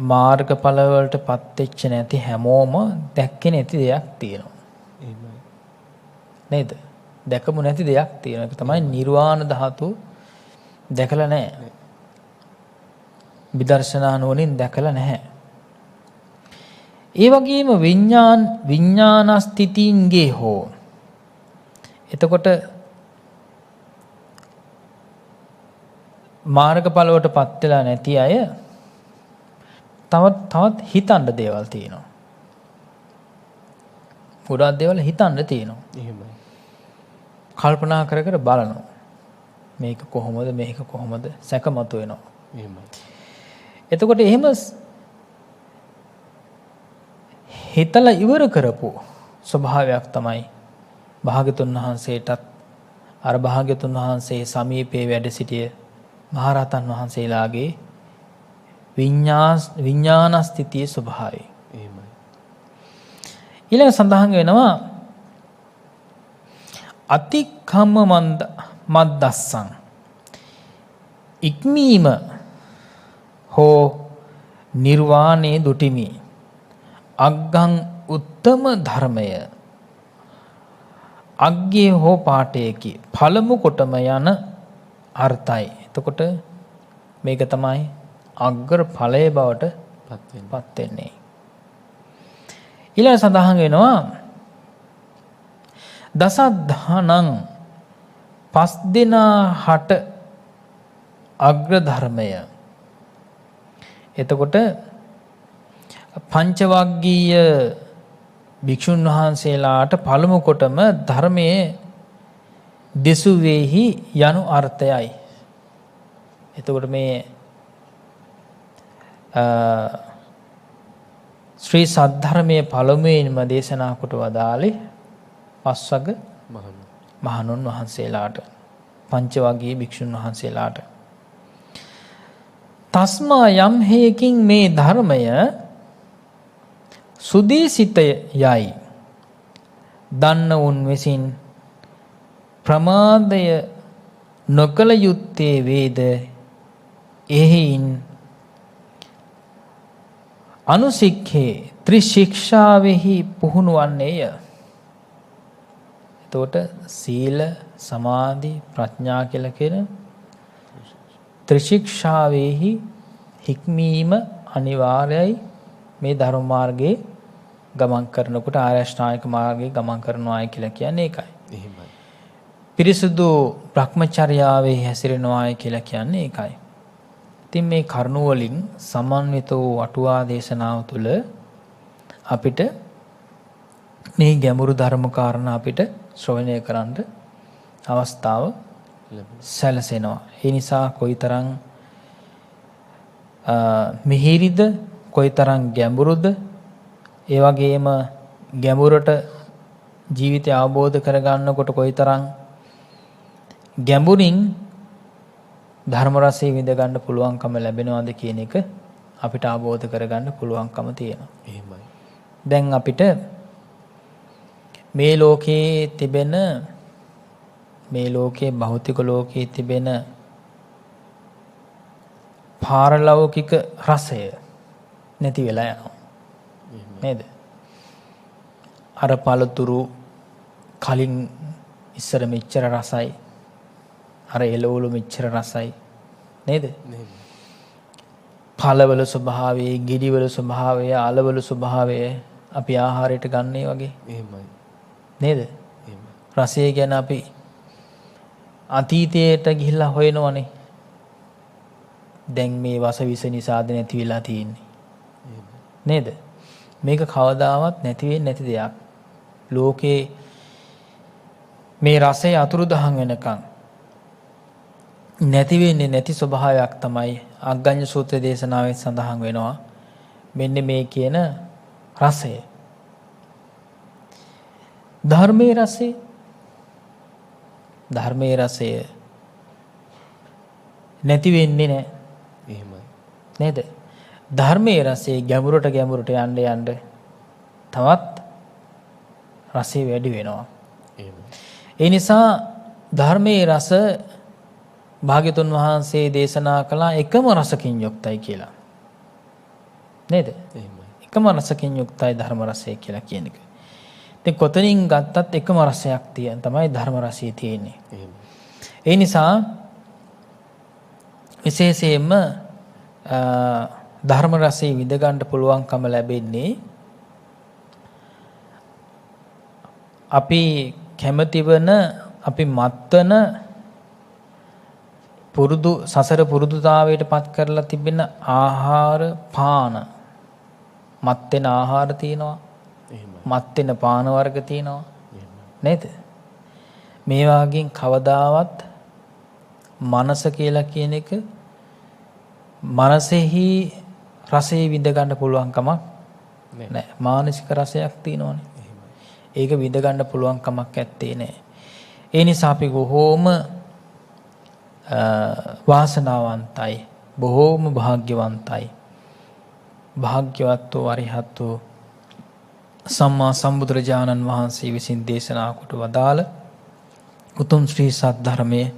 මාර්ගඵල වලටපත් වෙච්ච නැති හැමෝම දැක්කේ නැති දෙයක් තියෙනවා. එහෙමයි. නේද? දැකමු නැති දෙයක් තියෙනවා. ඒක තමයි නිර්වාණ ධාතු දැකලා නැහැ. විදර්ශනා නුවණින් දැකලා නැහැ. ඒ වගේම විඥානස්ථිතින්ගේ හෝ එතකොට මාර්ගඵල වලටපත් වෙලා නැති අය තවත් හිතන්න දේවල් තියෙනවා. ගොඩාක් දේවල් හිතන්න තියෙනවා. එහෙමයි. කල්පනා කර කර බලනවා. මේක කොහොමද මේක කොහොමද සැකමතු වෙනවා. එහෙමයි. එතකොට එහෙම හිතලා ඉවර කරපු ස්වභාවයක් තමයි භාග්‍යතුන් වහන්සේටත් අර භාග්‍යතුන් වහන්සේ සමීපේ වැඩ සිටිය මහරහතන් වහන්සේලාගේ විඥානස්ථිතියේ ස්වභාවය. එහෙමයි. ඊළඟ සඳහන් වෙනවා අතික්ඛම්ම මද්දස්සං ඉක්මීම හෝ නිර්වාණේ දුටිමි. අග්ගං උත්තම ධර්මය අග්ගේ හෝ පාඨයකි පළමු කොටම යන අර්ථයි. එතකොට මේක තමයි අග්‍ර ඵලයේ බවට පත් වෙන්නේ. ඊළඟ සඳහන් වෙනවා දසද්ධානං පස් දෙනා හට අග්‍ර ධර්මය. එතකොට පංචවග්ගීය භික්ෂුන් වහන්සේලාට පළමු කොටම ධර්මයේ දෙසුවේහි යනු අර්ථයයි. එතකොට මේ ශ්‍රී සද්ධර්මයේ පළමුවෙන්ම දේශනා කොට වදාළේ පස්වග මහණුන් වහන්සේලාට පංචවග්ගීය භික්ෂුන් වහන්සේලාට. තස්මා යම් හේකින් මේ ධර්මය සුදේසිත යයි දන්න උන් විසින් ප්‍රමාදය නොකල යුත්තේ වේද එහෙයින් අනුසික්ඛේ ත්‍රිශික්ෂාවෙහි පුහුණු වන්නේය. එතකොට සීල සමාධි ප්‍රඥා කියලා කියන ත්‍රිශික්ෂාවෙහි හික්මීම අනිවාර්යයි. මේ ධර්ම මාර්ගයේ ගමන් කරනකොට ආර්ය අෂ්ටාංගික මාර්ගයේ ගමන් කරනවායි කියලා කියන්නේ ඒකයි. එහෙමයි. පිරිසුදු භ්‍රමචර්යාවේ හැසිරෙනවායි කියලා කියන්නේ ඒකයි. ඉතින් මේ කරුණ වලින් සමන්විත වූ අටුවා දේශනාව තුළ අපිට මේ ගැඹුරු ධර්ම කාරණා අපිට ශ්‍රවණය කරන්න අවස්ථාව සැලසෙනවා. ඒ නිසා කොයිතරම් මිහිරිද කොයිතරම් ගැඹුරුද ඒ වගේම ගැඹුරට ජීවිතය අවබෝධ කරගන්නකොට කොයිතරම් ගැඹුරින් ධර්ම රසය විඳ ගන්න පුළුවන්කම ලැබෙනවද කියන එක අපිට අවබෝධ කරගන්න පුළුවන්කම තියෙනවා. එහෙමයි. දැන් අපිට මේ ලෝකයේ තිබෙන මේ ලෝකයේ භෞතික ලෝකයේ තිබෙන පාරලෞකික රසය නැති වෙලා යනවා. නේද? අර පළතුරු කලින් ඉස්සර මෙච්චර රසයි. අර එළවලු මෙච්චර රසයි. නේද? පළවල ස්වභාවය, ගෙඩිවල ස්වභාවය, අලවල ස්වභාවය අපි ආහාරයට ගන්නේ වගේ. එහෙමයි. නේද? රසය ගැන අපි අතීතයට ගිහිල්ලා හොයනවනේ. දැන් මේ වසවිස නිසාද නැති වෙලා තියෙන්නේ. නේද? මේක කවදාවත් නැති වෙන්නේ නැති දෙයක්. ලෝකේ මේ රසය අතුරුදහන් වෙනකන් නැති වෙන්නේ නැති ස්වභාවයක් තමයි අග්ගඤ්ඤ සූත්‍ර දේශනාවේ සඳහන් වෙනවා. මෙන්න මේ කියන රසය. ධර්මයේ රසය. ධර්මයේ රසය නැති වෙන්නේ නැහැ. එහෙමයි. නේද? ධර්මයේ රසය ගැඹුරට යන්න තවත් රසය වැඩි වෙනවා. ඒ නිසා ධර්මයේ රස භාග්‍යතුන් වහන්සේ දේශනා කළා එකම රසකින් යුක්තයි කියලා. නේද? එකම රසකින් යුක්තයි ධර්ම රසය කියලා කියන එක. ඉතින් කොතනින් ගත්තත් එකම රසයක් තමයි ධර්ම රසය තියෙන්නේ. ඒ නිසා විශේෂයෙන්ම ධර්ම රසය විඳ ගන්න පුළුවන්කම ලැබෙන්නේ අපි කැමති වන අපි මත්වන පුරුදු සසර පුරුදුතාවයට පත් කරලා තිබෙන ආහාර පාන මත් වෙන ආහාර තියෙනවා. මත් වෙන පාන වර්ග තියෙනවා. නේද? මේ වාගෙන් කවදාවත් මනස කියලා කියන එක මනසෙහි රසය විඳ ගන්න පුළුවන් කමක් නැහැ. මානසික රසයක් තියෙනවනේ. ඒක විඳ ගන්න පුළුවන් කමක් ඇත්තේ නැහැ. ඒ නිසා අපි බොහෝම වාසනාවන්තයි, බොහෝම භාග්‍යවන්තයි. භාග්‍යවත් වූ අරිහත් වූ සම්මා සම්බුදුරජාණන් වහන්සේ විසින් දේශනා කොට වදාළ උතුම් ශ්‍රී සත්‍ය ධර්මයේ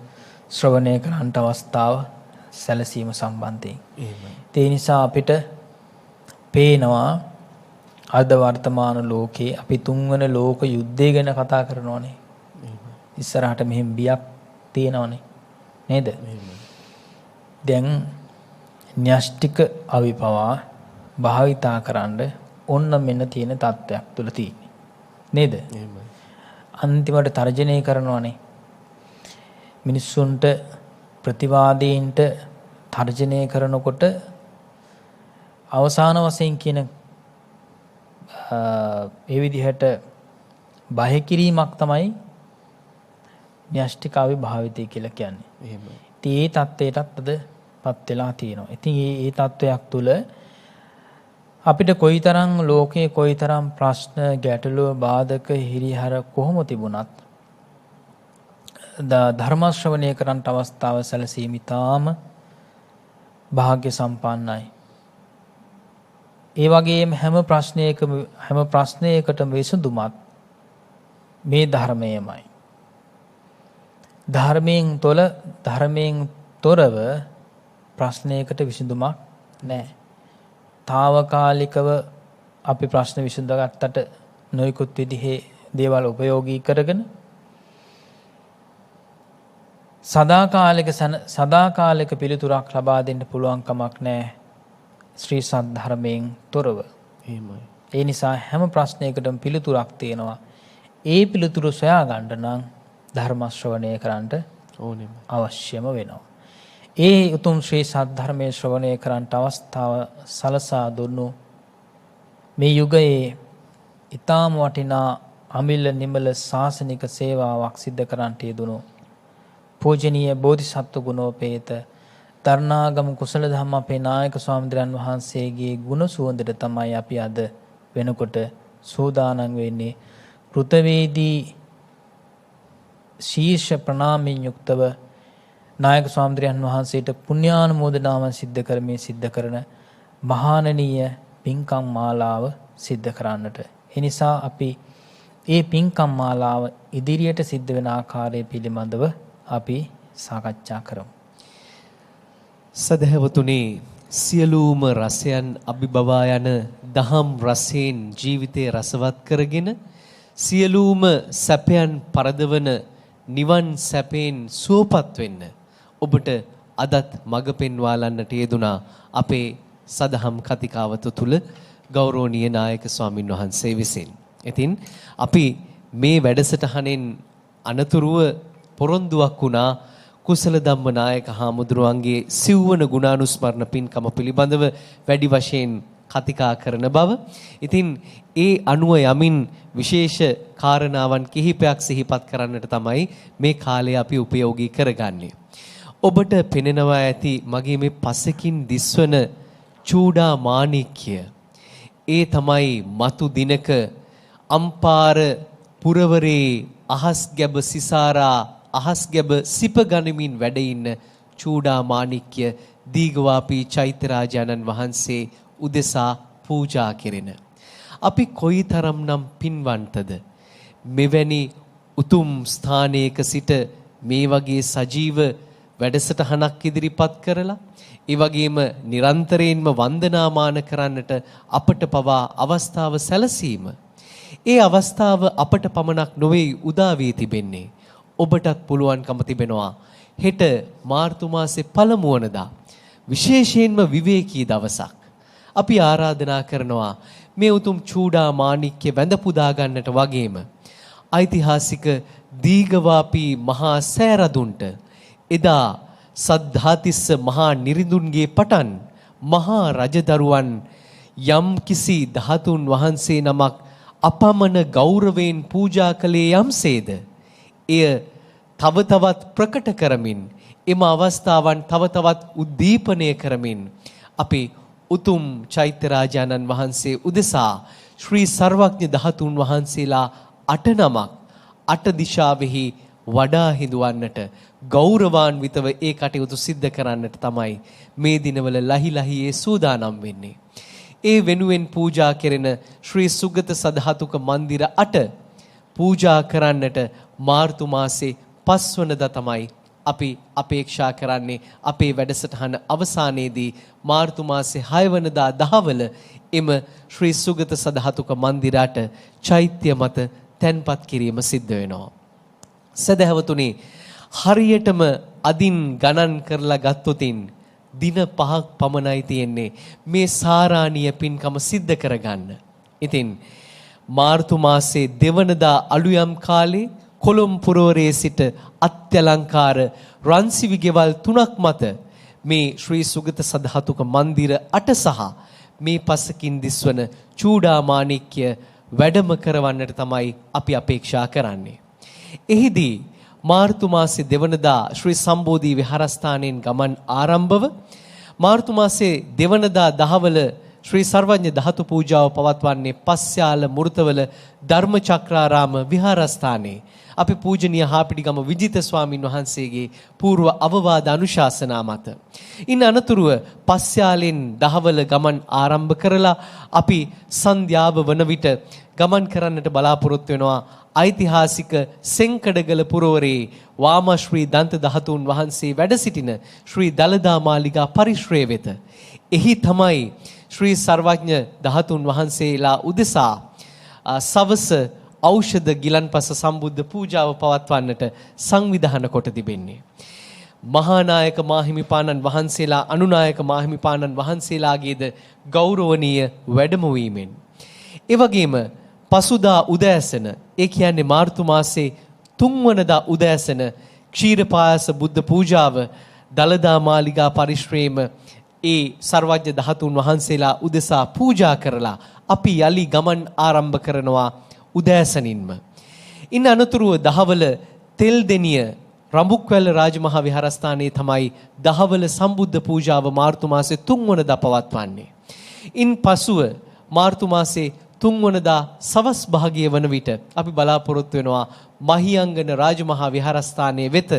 ශ්‍රවණය කරන්නට අවස්ථාව සැලසීම සම්බන්ධයෙන්. ඒ නිසා අපිට පේනවා අද වර්තමාන ලෝකේ අපි තුන්වන ලෝක යුද්ධය ගැන කතා කරනෝනේ. ඉස්සරහට මෙහෙම බියක් තියෙනවනේ. නේද? දැන් න්‍යෂ්ටික අවිපවා භාවිතා කරන්න ඔන්න මෙන්න තියෙන තත්ත්වයක් තුල තියෙන්නේ. නේද? අන්තිමට තර්ජනය කරනවනේ. මිනිස්සුන්ට ප්‍රතිවාදීන්ට තර්ජනය කරනකොට අවසාන වශයෙන් කියන ඒ විදිහට බය කිරීමක් තමයි න්‍යෂ්ටික අවිභාවිතය කියලා කියන්නේ. එහෙමයි. ඉතින් ඒ தത്വයටත් අදපත් වෙලා තියෙනවා. ඉතින් මේ தത്വයක් තුල අපිට කොයිතරම් ලෝකේ කොයිතරම් ප්‍රශ්න ගැටලුව බාධක හිරිහැර කොහොම තිබුණත් ධර්ම ශ්‍රවණය කරන්නට අවස්ථාව සැලසීම ඉතාම භාග්‍ය සම්පන්නයි. ඒ වගේම හැම ප්‍රශ්නයකටම විසඳුමත් මේ ධර්මයමයි. ධර්මයෙන් තොරව ප්‍රශ්නයකට විසඳුමක් නැහැ. తాවකාලිකව අපි ප්‍රශ්න විසඳගත්තට නොයෙකුත් විදිහේ දේවල් උපයෝගී කරගෙන සදාකාලික පිළිතුරක් ලබා දෙන්න පුළුවන් කමක් නැහැ ශ්‍රී සත්‍ය ධර්මයෙන් තොරව. එහෙමයි. ඒ නිසා හැම ප්‍රශ්නයකටම පිළිතුරක් තියෙනවා. ඒ පිළිතුරු සොයා ගන්න නම් ධර්ම ශ්‍රවණය කරන්නට ඕනෙම අවශ්‍යම වෙනවා. ඒ උතුම් ශ්‍රී සත්‍ය ධර්මයේ ශ්‍රවණය කරන්නට අවස්ථාව සලසා දුන්නු මේ යුගයේ ඊටාම වටිනා අමිල නිමල ශාසනික සේවාවක් සිද්ධ කරන්නට යෙදුණු පූජනීය බෝධිසත්ව ගුණෝපේත තරණාගම කුසල ධම්ම අපේ නායක ස්වාමීන් වහන්සේගේ ගුණ සුවඳට තමයි අපි අද වෙනකොට සෝදානම් වෙන්නේ. කෘතවේදී ශීර්ෂ ප්‍රණාමයෙන් යුක්තව නායක ස්වාමීන් වහන්සේට පුණ්‍යානුමෝදනාව සිද්ධ කරමින් සිද්ධ කරන මහානනීය පින්කම් මාලාව සිද්ධ කරන්නට. ඒ නිසා අපි ඒ පින්කම් මාලාව ඉදිරියට සිද්ධ වෙන ආකාරය පිළිබඳව අපි සාකච්ඡා කරමු. සදහැවතුනි, සියලුම රසයන් අභිබවා යන දහම් රසයෙන් ජීවිතය රසවත් කරගෙන සියලුම සැපයන් පරදවන නිවන් සැපයෙන් සුවපත් වෙන්න ඔබට අදත් මඟ පෙන්වාලන්නට යෙදුනා අපේ සදහම් කතිකාවත තුල ගෞරවනීය නායක ස්වාමින් වහන්සේ විසින්. ඉතින් අපි මේ වැඩසටහනෙන් අනතුරුව පොරොන්දුවක් වුණා කුසල ධම්ම නායක හාමුදුරුවන්ගේ සිව්වන ගුණානුස්මරණ පින්කම පිළිබඳව වැඩි වශයෙන් කතිකා කරන බව. ඉතින් ඒ අනුව යමින් විශේෂ කාරණාවන් කිහිපයක් සිහිපත් කරන්නට තමයි මේ කාලය අපි උපයෝගී කරගන්නේ. ඔබට පෙනෙනවා ඇති මගේ මේ පසකින් දිස්වන චූඩා මාණික්‍ය. ඒ තමයි මතු දිනක අම්පාර පුරවරේ අහස් ගැබ සිසාරා අහස් ගැබ සිප ගනිමින් වැඩ ඉන්න චූඩා මාණික්‍ය දීඝවාපී චෛත්‍යරාජානන් වහන්සේ උදෙසා පූජා කෙරෙන. අපි කොයිතරම්නම් පින්වන්තද මෙවැනි උතුම් ස්ථානයක සිට මේ වගේ සජීව වැඩසටහනක් ඉදිරිපත් කරලා ඒ වගේම නිරන්තරයෙන්ම වන්දනාමාන කරන්නට අපට පවා අවස්ථාව සැලසීම. ඒ අවස්ථාව අපට පමණක් නොවේ උදා වී තිබෙන්නේ. ඔබටත් පුළුවන්කම තිබෙනවා හෙට මාර්තු මාසේ පළමු වනදා විශේෂයෙන්ම විවේකී දවසක්. අපි ආරාධනා කරනවා මේ උතුම් චූඩා මාණික්‍ය වැඳ පුදා ගන්නට වගේම ඓතිහාසික දීඝවාපී මහා සෑරදුන්ට එදා සද්ධාතිස්ස මහා නිරිඳුන්ගේ පටන් මහා රජදරුවන් යම් කිසි ධාතුන් වහන්සේ නමක් අපමණ ගෞරවයෙන් පූජා කළේ යම්සේද එය තව තවත් ප්‍රකට කරමින් එම අවස්ථාවන් තව තවත් උද්දීපනය කරමින් අපි උතුම් චෛත්‍යරාජානන් වහන්සේ උදෙසා ශ්‍රී සර්වඥ ධාතුන් වහන්සේලා 8 නමක් 8 දිශාවෙහි වඩා හිඳවන්නට ගෞරවාන්විතව ඒ කටයුතු සිද්ධ කරන්නට තමයි මේ දිනවල ලහි ලහියේ සූදානම් වෙන්නේ. ඒ වෙනුවෙන් පූජා කෙරෙන ශ්‍රී සුගත සධාතුක මන්දිර 8 පූජා කරන්නට මාර්තු මාසේ 5 වනදා තමයි අපි අපේක්ෂා කරන්නේ. අපේ වැඩසටහන අවසානයේදී මාර්තු මාසේ 6 වනදා දහවල එම ශ්‍රී සුගත සධාතුක මන්දිරයට චෛත්‍ය මත තැන්පත් කිරීම සිද්ධ වෙනවා. සදහැවතුනි, හරියටම අදින් ගණන් කරලා ගත්තොතින් දින 5ක් පමණයි තියෙන්නේ මේ සාරාණීය පින්කම සිද්ධ කරගන්න. ඉතින් මාර්තු මාසේ 2 වනදා අලුයම් කාලේ කොළඹ පුරවරයේ සිට අත්‍යලංකාර රන්සිවි ගෙවල් 3ක් මත මේ ශ්‍රී සුගත සධාතුක මන්දිර 8 සහ මේ පසකින් දිස්වන චූඩා මාණික්‍ය වැඩම කරවන්නට තමයි අපි අපේක්ෂා කරන්නේ. එහිදී මාර්තු මාසේ 2 වනදා ශ්‍රී සම්බෝධි විහාරස්ථානයෙන් ගමන් ආරම්භව මාර්තු මාසේ 2 වනදා දහවල ශ්‍රී සර්වඥ ධාතු පූජාව පවත්වන්නේ පස්යාල මුර්තවල ධර්මචක්‍රාරාම විහාරස්ථානයේ අපි පූජනීය හාපිටිගම විජිත ස්වාමින් වහන්සේගේ పూర్ව අවවාද අනුශාසනා මත. ඉන් අනතුරුව පස්යාලෙන් දහවල ගමන් ආරම්භ කරලා අපි සන්ධ්‍යාව වන විට ගමන් කරන්නට බලාපොරොත්තු වෙනවා ඓතිහාසික සෙන්කඩගල පුරවරේ වාමශ්‍රී දන්ත ධාතුන් වහන්සේ වැඩ සිටින ශ්‍රී දලදා මාලිගා පරිශ්‍රය වෙත. එහි තමයි ශ්‍රී සර්වඥ ධාතුන් වහන්සේලා උදෙසා සවස ඖෂධ ගිලන්පස සම්බුද්ධ පූජාව පවත්වන්නට සංවිධානය කොට තිබෙන්නේ. මහානායක මාහිමිපාණන් වහන්සේලා අනුනායක මාහිමිපාණන් වහන්සේලාගේද ගෞරවනීය වැඩමවීමෙන් ඒ වගේම පසුදා උදෑසන ඒ කියන්නේ මාර්තු මාසේ 3 වනදා උදෑසන ක්ෂීරපායස බුද්ධ පූජාව දලදා මාලිගා පරිශ්‍රයේම ඒ සර්වඥ ධාතුන් වහන්සේලා උදෙසා පූජා කරලා අපි යලි ගමන් ආරම්භ කරනවා උදෑසනින්ම. ඉන් අනතුරුව දහවල තෙල් දෙනිය රඹුක්වැල්ල රාජමහා විහාරස්ථානයේ තමයි දහවල සම්බුද්ධ පූජාව මාර්තු මාසේ 3 වනදා පවත්වන්නේ. ඉන් පසුව මාර්තු මාසේ 3 වනදා සවස් භාගයේ වන විට අපි බලාපොරොත්තු වෙනවා මහියංගන රාජමහා විහාරස්ථානයේ වෙත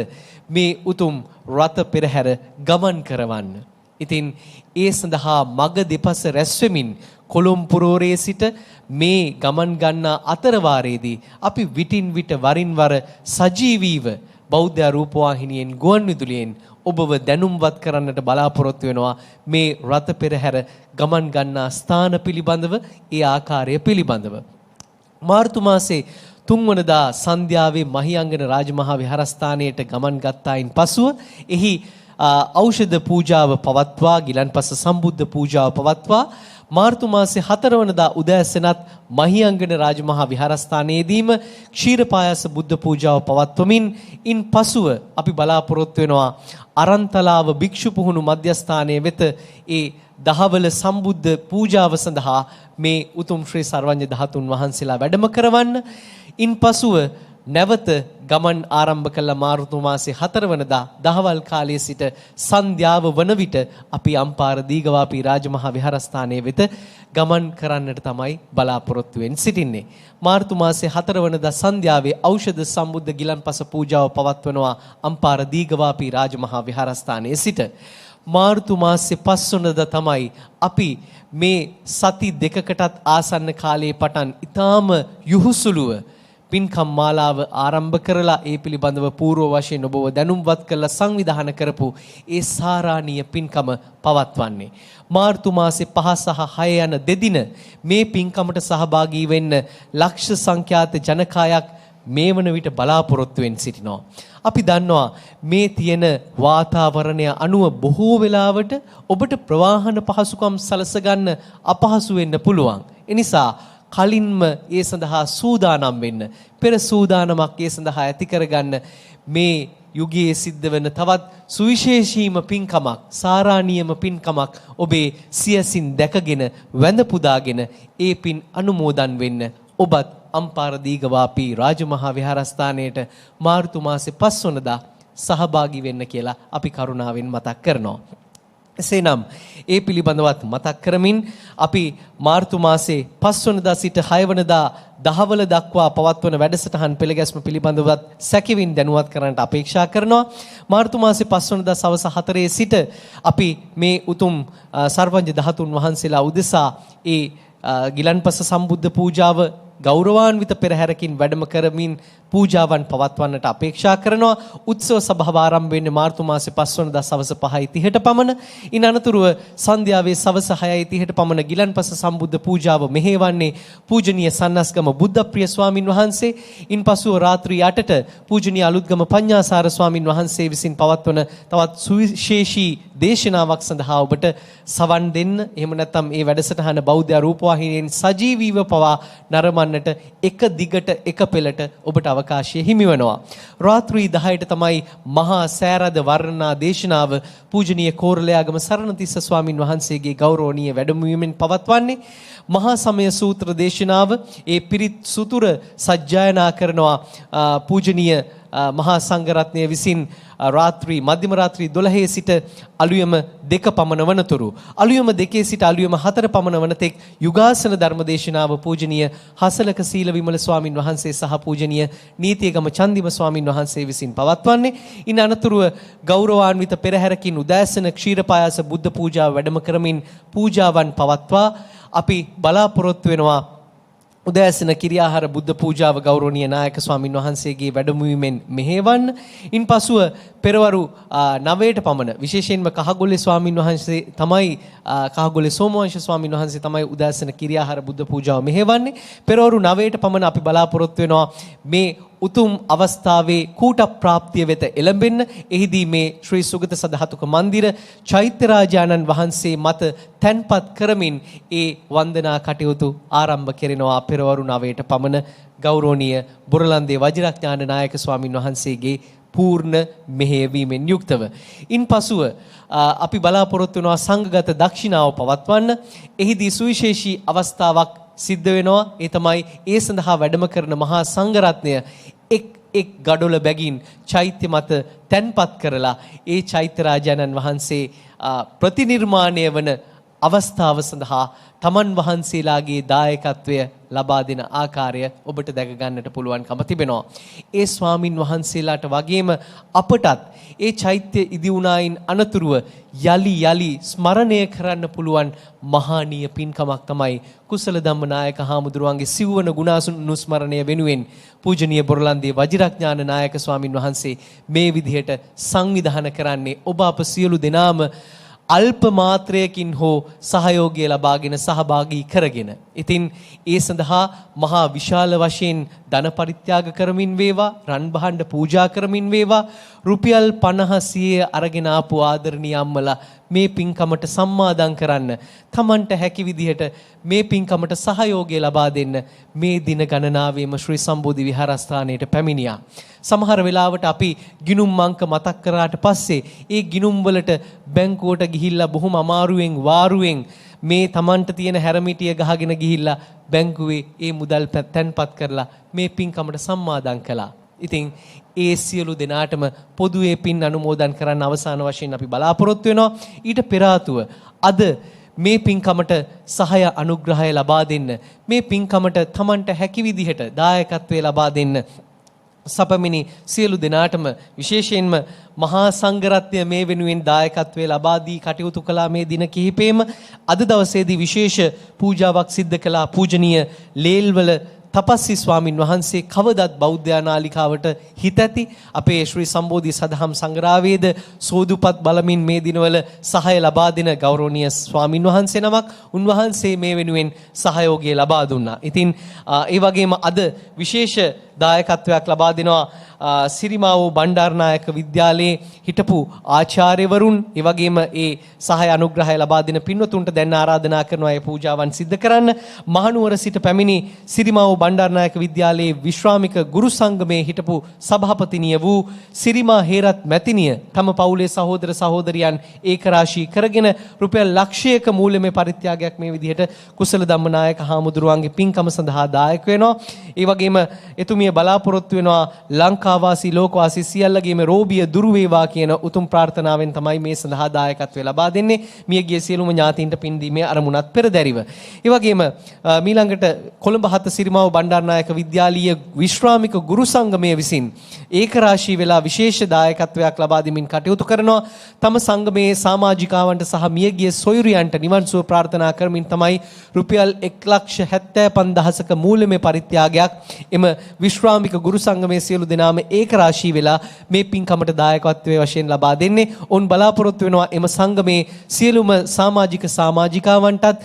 මේ උතුම් රත පෙරහැර ගමන් කරවන්න. ඉතින් ඒ සඳහා මග දෙපස රැස්වෙමින් කොළොම් පුරෝරයේ සිට මේ ගමන් ගන්නා අතරවාරයේදී අපි විටින් විට වරින් වර සජීවීව බෞද්ධ රූපවාහිනියෙන් ගුවන් විදුලියෙන් ඔබව දැනුම්වත් කරන්නට බලාපොරොත්තු වෙනවා මේ රත පෙරහැර ගමන් ගන්නා ස්ථාන පිළිබඳව ඒ ආකාරය පිළිබඳව. මාර්තු මාසේ 3 වනදා සන්ධ්‍යාවේ මහියංගන රාජමහා විහාරස්ථානයට ගමන් ගත්තායින් පසුව එහි ඖෂධ පූජාව පවත්වා ගිලන්පස සම්බුද්ධ පූජාව පවත්වා මාර්තු මාසේ 4 වනදා උදෑසනත් මහියංගන රාජමහා විහාරස්ථානයේදීම ක්ෂීරපායස බුද්ධ පූජාව පවත්වමින් ඉන් පසුව අපි බලාපොරොත්තු වෙනවා අරන්තලාව භික්ෂු පුහුණු මධ්‍යස්ථානයේ වෙත ඒ දහවල සම්බුද්ධ පූජාව සඳහා මේ උතුම් ශ්‍රී සර්වඥ ධාතුන් වහන්සේලා වැඩම කරවන්න. ඉන් පසුව නැවත ගමන් ආරම්භ කළ මාර්තු මාසේ 4 වනදා දහවල් කාලයේ සිට සන්ධ්‍යාව වන විට අපි අම්පාර දීඝවාපී රාජමහා විහාරස්ථානයේ වෙත ගමන් කරන්නට තමයි බලාපොරොත්තු වෙමින් සිටින්නේ. මාර්තු මාසේ 4 වනදා සන්ධ්‍යාවේ ඖෂධ සම්බුද්ධ ගිලන්පස පූජාව පවත්වනවා අම්පාර දීඝවාපී රාජමහා විහාරස්ථානයේ සිට. මාර්තු මාසේ 5 වනදා තමයි අපි මේ සති දෙකකටත් ආසන්න කාලයේ පටන් ඊටාම යහුසුලුව පින්කම් මාලාව ආරම්භ කරලා ඒ පිළිබඳව పూర్ව වශයෙන් ඔබව දැනුම්වත් කරලා සංවිධානය කරපු ඒ සාරාණීය පින්කම පවත්වන්නේ. මාර්තු මාසේ 5 සහ 6 යන දෙදින මේ පින්කමට සහභාගී වෙන්න ලක්ෂ සංඛ්‍යාත ජනකායක් මේ වන විට බලාපොරොත්තු වෙමින් සිටිනවා. අපි දන්නවා මේ තියෙන වාතාවරණය අනුව බොහෝ වෙලාවට ඔබට ප්‍රවාහන පහසුකම් සලස ගන්න අපහසු වෙන්න පුළුවන්. ඒ නිසා කලින්ම ඒ සඳහා සූදානම් වෙන්න, පෙර සූදානමක් ඒ සඳහා ඇති කරගන්න මේ යුගයේ සිද්ධ වෙන තවත් සුවිශේෂීම පින්කමක්, සාරාණීයම පින්කමක් ඔබේ සියසින් දැකගෙන වැඳ පුදාගෙන ඒ පින් අනුමෝදන් වෙන්න ඔබත් අම්පාර දීඝවාපී රාජමහා විහාරස්ථානයට මාර්තු මාසේ 5 වනදා සහභාගී වෙන්න කියලා අපි කරුණාවෙන් මතක් කරනවා. එසේනම් ඒ පිළිබඳවත් මතක් කරමින් අපි මාර්තු මාසේ 5 වනදා සිට 6 වනදා දහවල දක්වා පවත්වන වැඩසටහන් පෙළගැස්ම පිළිබඳවත් සැකෙවින් දැනුවත් කරන්නට අපේක්ෂා කරනවා. මාර්තු මාසේ 5 වනදා සවස් 4 සිට අපි මේ උතුම් සර්වඥ ධාතුන් වහන්සේලා උදෙසා ඒ ගිලන්පස සම්බුද්ධ පූජාව ගෞරවාන්විත පෙරහැරකින් වැඩම කරමින් පූජාවන් පවත්වන්නට අපේක්ෂා කරනවා. උත්සව සභාව ආරම්භ වෙන්නේ මාර්තු මාසේ 5 වනදා සවස් 5:30ට පමණ. ඉන් අනතුරුව සන්ධ්‍යාවේ සවස් 6:30ට පමණ ගිලන්පස සම්බුද්ධ පූජාව මෙහෙවන්නේ පූජනීය සන්නස්ගම බුද්ධප්‍රිය ස්වාමින් වහන්සේ. ඉන්පසුව රාත්‍රී 8ට පූජනීය අලුත්ගම පඤ්ඤාසාර ස්වාමින් වහන්සේ විසින් පවත්වන තවත් සුවිශේෂී දේශනාවක් සඳහා ඔබට සවන් දෙන්න. එහෙම නැත්නම් මේ වැඩසටහන බෞද්ධ රූපවාහිනියෙන් සජීවීව පවා නරඹන්නට එක දිගට එක පෙළට ඔබට අවකාශය හිමි වෙනවා. රාත්‍රී 10ට තමයි මහා සෑරද වර්ණනා දේශනාව පූජනීය කෝරළයාගම සරණතිස්ස ස්වාමින් වහන්සේගේ ගෞරවනීය වැඩමවීමෙන් පවත්වන්නේ. මහා සමය සූත්‍ර දේශනාව ඒ පිරිත් සුතුර සජ්ජායනා කරනවා පූජනීය මහා සංඝරත්නය විසින් රාත්‍රී මධ්‍යම රාත්‍රී 12 සිට අලුයම 2 පමණ වනතුරු අලුයම 2 සිට අලුයම 4 පමණ වනතෙක් යුගාසන ධර්මදේශනාව පූජනීය හසලක සීල විමල ස්වාමින් වහන්සේ සහ පූජනීය නීතියගම චන්දිම ස්වාමින් වහන්සේ විසින් පවත්වන්නේ. ඉන් අනතුරුව ගෞරවාන්විත පෙරහැරකින් උදෑසන ක්ෂීරපායස බුද්ධ පූජාව වැඩම කරමින් පූජාවන් පවත්වා අපි බලාපොරොත්තු වෙනවා උදෑසන කිරියාහාර බුද්ධ පූජාව ගෞරවනීය නායක ස්වාමින් වහන්සේගේ වැඩමුවීමෙන් මෙහෙවන්න. ඉන්පසුව පෙරවරු 9ට පමණ විශේෂයෙන්ම කහගොල්ලේ ස්වාමින් වහන්සේ තමයි කහගොල්ලේ සෝමවංශ ස්වාමින් වහන්සේ තමයි උදෑසන කිරියාහාර බුද්ධ පූජාව මෙහෙවන්නේ. පෙරවරු 9ට පමණ අපි බලාපොරොත්තු වෙනවා මේ උතුම් අවස්ථාවේ කූට ප්‍රාප්තිය වෙත එළඹෙන්න. එහිදී මේ ශ්‍රී සුගත සදහතුක මන්දිර චෛත්‍ය රාජානන් වහන්සේ මත තැන්පත් කරමින් ඒ වන්දනා කටයුතු ආරම්භ කෙරෙනවා. පෙරවරු 9ට පමණ ගෞරවනීය බොරලන්දේ වජිරඥාන නායක ස්වාමින් වහන්සේගේ පූර්ණ මෙහෙයවීමෙන් යුක්තව. ඉන්පසුව අපි බලාපොරොත්තු වෙනවා සංඝගත දක්ෂිනාව පවත්වන්න. එහිදී සුවිශේෂී අවස්ථාවක් සිද්ධ වෙනවා. ඒ තමයි ඒ සඳහා වැඩම කරන මහා සංඝරත්නය එක් එක් ගඩොල බැගින් චෛත්‍ය මත තැන්පත් කරලා ඒ චෛත්‍ය රාජානන් වහන්සේ ප්‍රතිනිර්මාණය වන අවස්ථාව සඳහා තමන් වහන්සේලාගේ දායකත්වය ලබා දෙන ආකාරය ඔබට දැක ගන්නට පුළුවන්කම තිබෙනවා. ඒ ස්වාමින් වහන්සේලාට වගේම අපටත් ඒ චෛත්‍ය ඉදි වුණායින් අනතුරුව යලි ස්මරණය කරන්න පුළුවන් මහානීය පින්කමක් තමයි කුසල ධම්මනායක හාමුදුරුවන්ගේ සිව්වන ගුණානුස්මරණය වෙනුවෙන් පූජනීය බොරලන්දේ වජිරඥාන නායක ස්වාමින් වහන්සේ මේ විදිහට සංවිධානය කරන්නේ. ඔබ අප සියලු දෙනාම අල්ප මාත්‍රයකින් හෝ සහයෝගය ලබාගෙන සහභාගී කරගෙන. ඉතින් ඒ සඳහා මහා විශාල වශයෙන් ධන පරිත්‍යාග කරමින් වේවා, රන් භාණ්ඩ පූජා කරමින් වේවා, රුපියල් 50 අරගෙන ආපු ආදරණීය අම්මලා මේ පින්කමට සම්මාදම් කරන්න. තමන්ට හැකි විදිහට මේ පින්කමට සහයෝගය ලබා දෙන්න මේ දින ගණනාවෙම ශ්‍රී සම්බෝධි විහාරස්ථානයට පැමිණියා. සමහර වෙලාවට අපි ගිණුම් අංක මතක් කරාට පස්සේ ඒ ගිණුම් වලට බැංකුවට ගිහිල්ලා බොහොම අමාරුවෙන් වාරුවෙන් මේ තමන්ට තියෙන හැරමිටිය ගහගෙන ගිහිල්ලා බැංකුවේ ඒ මුදල් තැන්පත් කරලා මේ පින්කමට සම්මාදම් කළා. ඉතින් ඒ සියලු දෙනාටම පොදුවේ පින් අනුමෝදන් කරන්න අවසාන වශයෙන් අපි බලාපොරොත්තු වෙනවා. ඊට පෙර ආතුව අද මේ පින්කමට සහාය අනුග්‍රහය ලබා දෙන්න, මේ පින්කමට තමන්ට හැකි විදිහට දායකත්වය ලබා දෙන්න සපමිනි සියලු දෙනාටම විශේෂයෙන්ම මහා සංඝරත්නය මේ වෙනුවෙන් දායකත්වයේ ලබා දී කටයුතු කළා. මේ දින කිහිපෙම අද දවසේදී විශේෂ පූජාවක් සිද්ධ කළා. පූජනීය ලේල්වල තපස්සි ස්වාමින් වහන්සේ කවදත් බෞද්ධ නාලිකාවට හිත ඇති අපේ ශ්‍රී සම්බෝධි සදහම් සංග්‍රහවේද සෝදුපත් බලමින් මේ දිනවල සහාය ලබා දෙන ගෞරවනීය ස්වාමින් වහන්සේ නමක් උන්වහන්සේ මේ වෙනුවෙන් සහයෝගය ලබා දුන්නා. ඉතින් ඒ වගේම අද විශේෂ දායකත්වයක් ලබා දෙනවා සිරිමාවෝ බණ්ඩාරනායක විද්‍යාලයේ හිටපු ආචාර්යවරුන්. ඒ වගේම ඒ සහාය අනුග්‍රහය ලබා දෙන පින්වතුන්ට දැන් ආරාධනා කරනවා ඒ පූජාවන් සිද්ධ කරන්න. මහනුවර සිට පැමිණි සිරිමාවෝ බණ්ඩාරනායක විද්‍යාලයේ විශ්‍රාමික ගුරු සංගමයේ හිටපු සභාපතිනිය වූ සිරිමා හේරත් මැතිනිය තම පවුලේ සහෝදර සහෝදරියන් ඒකරාශී කරගෙන රුපියල් ලක්ෂයක මූල්‍යමය පරිත්‍යාගයක් මේ විදිහට කුසල ධම්මනායක හාමුදුරුවන්ගේ පින්කම සඳහා දායක වෙනවා. ඒ වගේම එතුමිය බලාපොරොත්තු වෙනවා ලංකාවාසී ලෝකවාසී සියල්ලගේම රෝගිය දුරු වේවා කියන උතුම් ප්‍රාර්ථනාවෙන් තමයි මේ සඳහා දායකත්වය ලබා දෙන්නේ. මියගිය සියලුම ඥාතීන්ට පින් දීමේ අරමුණත් පෙරදැරිව. ඒ වගේම මීළඟට කොළඹ හත සිරිමාව බණ්ඩාරනායක විද්‍යාලීය විශ්‍රාමික ගුරු සංගමය විසින් ඒකරාශී වෙලා විශේෂ දායකත්වයක් ලබා දෙමින් කටයුතු කරනවා. තම සංගමයේ සමාජිකාවන්ට සහ මියගිය සොයුරියන්ට නිවන් සුව ප්‍රාර්ථනා කරමින් තමයි රුපියල් 1,75,000ක මූල්‍යමය පරිත්‍යාගයක් එම විශ්‍රාමික ගුරු සංගමයේ සියලු දෙනාම ඒකරාශී වෙලා මේ පින්කමට දායකත්වයේ වශයෙන් ලබා දෙන්නේ. ඔවුන් බලාපොරොත්තු වෙනවා එම සංගමේ සියලුම සමාජිකාවන්ටත්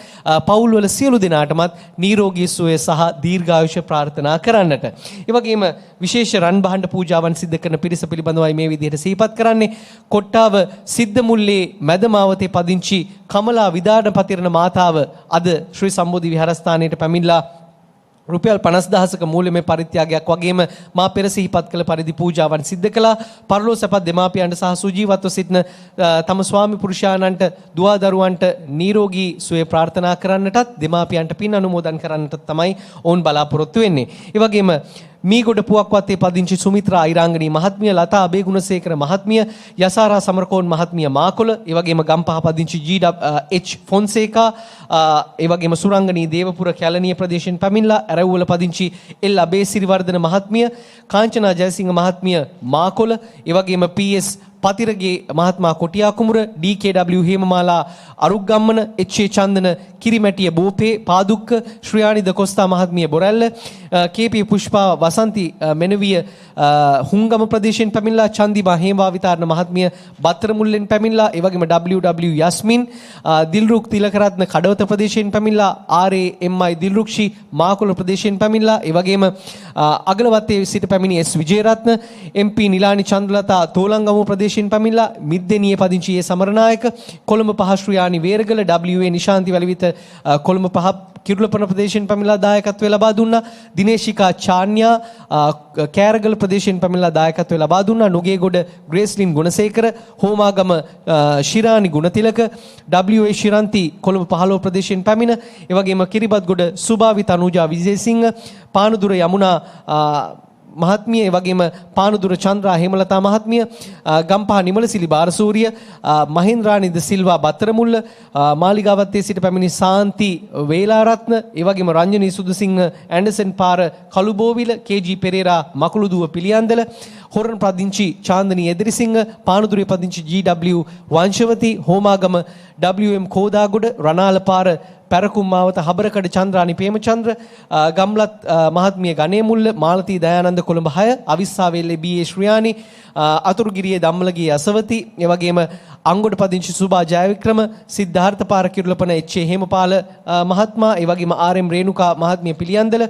පවුල්වල සියලු දෙනාටමත් නිරෝගී සුවය සහ දීර්ඝායුෂ ප්‍රාර්ථනා කරන්නට. ඒ වගේම විශේෂ රන් භාණ්ඩ පූජාවන් සිද්ධ කරන පිරිස පිළිබඳවයි මේ විදිහට සිහිපත් කරන්නේ. කොට්ටාව සිද්ධ මුල්ලේ මැදමාවතේ පදිංචි කමලා විදාන පතිරණ මාතාව අද ශ්‍රී සම්බෝධි විහාරස්ථානයට පැමිණලා රුපියල් 50,000ක මූල්‍යමය පරිත්‍යාගයක් වගේම මා පෙර සිහිපත් කළ පරිදි පූජාවන් සිද්ධ කළා. පරලෝසපත් දෙමාපියන්ට සහ සුජීවත්ව සිටින තම ස්වාමි පුරුෂයාණන්ට දුවා දරුවන්ට නිරෝගී සුවය ප්‍රාර්ථනා කරන්නටත් දෙමාපියන්ට පින් අනුමෝදන් කරන්නටත් තමයි ඔවුන් බලාපොරොත්තු වෙන්නේ. ඒ වගේම මීගොඩ පුවක්වත්තේ පදිංචි සුමිත්‍රා යිරාංගනී මහත්මිය, ලතා අබේගුණසේකර මහත්මිය, යසාරා සමරකෝන් මහත්මිය මාකොළ, ඒ වගේම ගම්පහ පදිංචි ජී.එච්. ෆොන්සේකා, ඒ වගේම සුරංගනී දේවපුර කැලණිය ප්‍රදේශයෙන් පැමිණලා ඇරවුවල පදිංචි එල් අබේසිරිවර්ධන මහත්මිය, කාංචනා ජයසිංහ මහත්මිය මාකොළ, ඒ වගේම පී.එස්. පතිරගේ මහත්මා කොටියා කුමුර, ඩී.කේ.ඩබ්ලිව් හේමමාලා අරුග්ගම්මන, එච්.ඒ. චන්දන කිරිමැටිය බෝපේ පාදුක්ක, ශ්‍රියානි දකොස්තා මහත්මිය බොරැල්ල, කේ.පී. පුෂ්පා වසන්ති මෙනවිය හුංගම ප්‍රදේශයෙන් පැමිණලා, චන්දිමා හේමාවිතාරණ මහත්මිය බත්තර මුල්ලෙන් පැමිණලා, ඒ වගේම ඩබ්ලිව්.ඩබ්ලිව් යස්මින්, දිල්රුක් තිලකරත්න කඩවත ප්‍රදේශයෙන් පැමිණලා, ආර්.ඒ.එම්.ආයි දිල්රුක්ෂි මාකොළ ප්‍රදේශයෙන් පැමිණලා, ඒ වගේම අගලවත්තේ සිට පැමිණි එස්. විජේරත්න, එම්.පී. නිලානි චන්ද්‍රලතා තෝලංගම ප්‍රදේශයෙන් පැමිණලා, මිද්දෙනිය පදිංචි ඒ. සමරනායක, කොළඹ පහ ශ්‍රියානි වේරගල, ඩබ්ලිව්.ඒ. නිශාන්ති වැලිවිත කොළඹ පහ කිරුළපන ප්‍රදේශයෙන් පැමිණලා දායකත්වය ලබා දුන්නා. දිනේශිකා චාන්‍යා කෑරගල ප්‍රදේශයෙන් පැමිණලා දායකත්වය ලබා දුන්නා. නුගේගොඩ ග්‍රේස්ලින් ගුණසේකර, හෝමාගම ශිරානි ගුණතිලක, ඩබ්ලිව්.ඒ. ශිරන්ති කොළඹ 15 ප්‍රදේශයෙන් පැමිණ, ඒ වගේම කිරිබත්ගොඩ සුභාවි තනුජා විජේසිංහ, පානුදුර යමුනා මහත්මිය, ඒ වගේම පානුදුර චන්ද්‍රා හේමලතා මහත්මිය, ගම්පහ නිමලසිලි බාරසූරිය, මහින්ද්‍රානි ද සිල්වා බත්තරමුල්ල, මාලිගාවත්තේ සිට පැමිණි සාන්ති වේලාරත්න, ඒ වගේම රංජනී සුදුසිංහ ඇන්ඩර්සන් පාර කළුබෝවිල, කේ.ජී. පෙරේරා මකුළුදුව පිළියන්දල, හොරන් පදිංචි චාන්දනී එදිරිසිංහ, පානුදුරේ පදිංචි ජී.ඩබ්ලිව් වංශවති, හෝමාගම WM කෝදාගොඩ, රණාලපාර පැරකුම්මාවත හබරකඩ චන්ද්‍රානි ප්‍රේමචන්ද්‍ර, ගම්ලත් මහත්මිය ගණේමුල්ල, මාලතී දයානන්ද කොළඹ 6, අවිස්සාවේල්ලේ බී.ඒ. ශ්‍රියානි, අතුරුගිරියේ දම්මලගේ අසවති, ඒ වගේම අංගොඩ පදිංචි සුභා ජයවික්‍රම, සිද්ධාර්ථ පාර කිරුළපන එච්.ඒ. හේමපාල මහත්මයා, ඒ වගේම ආර්.එම්. රේණුකා මහත්මිය පිළියන්දල,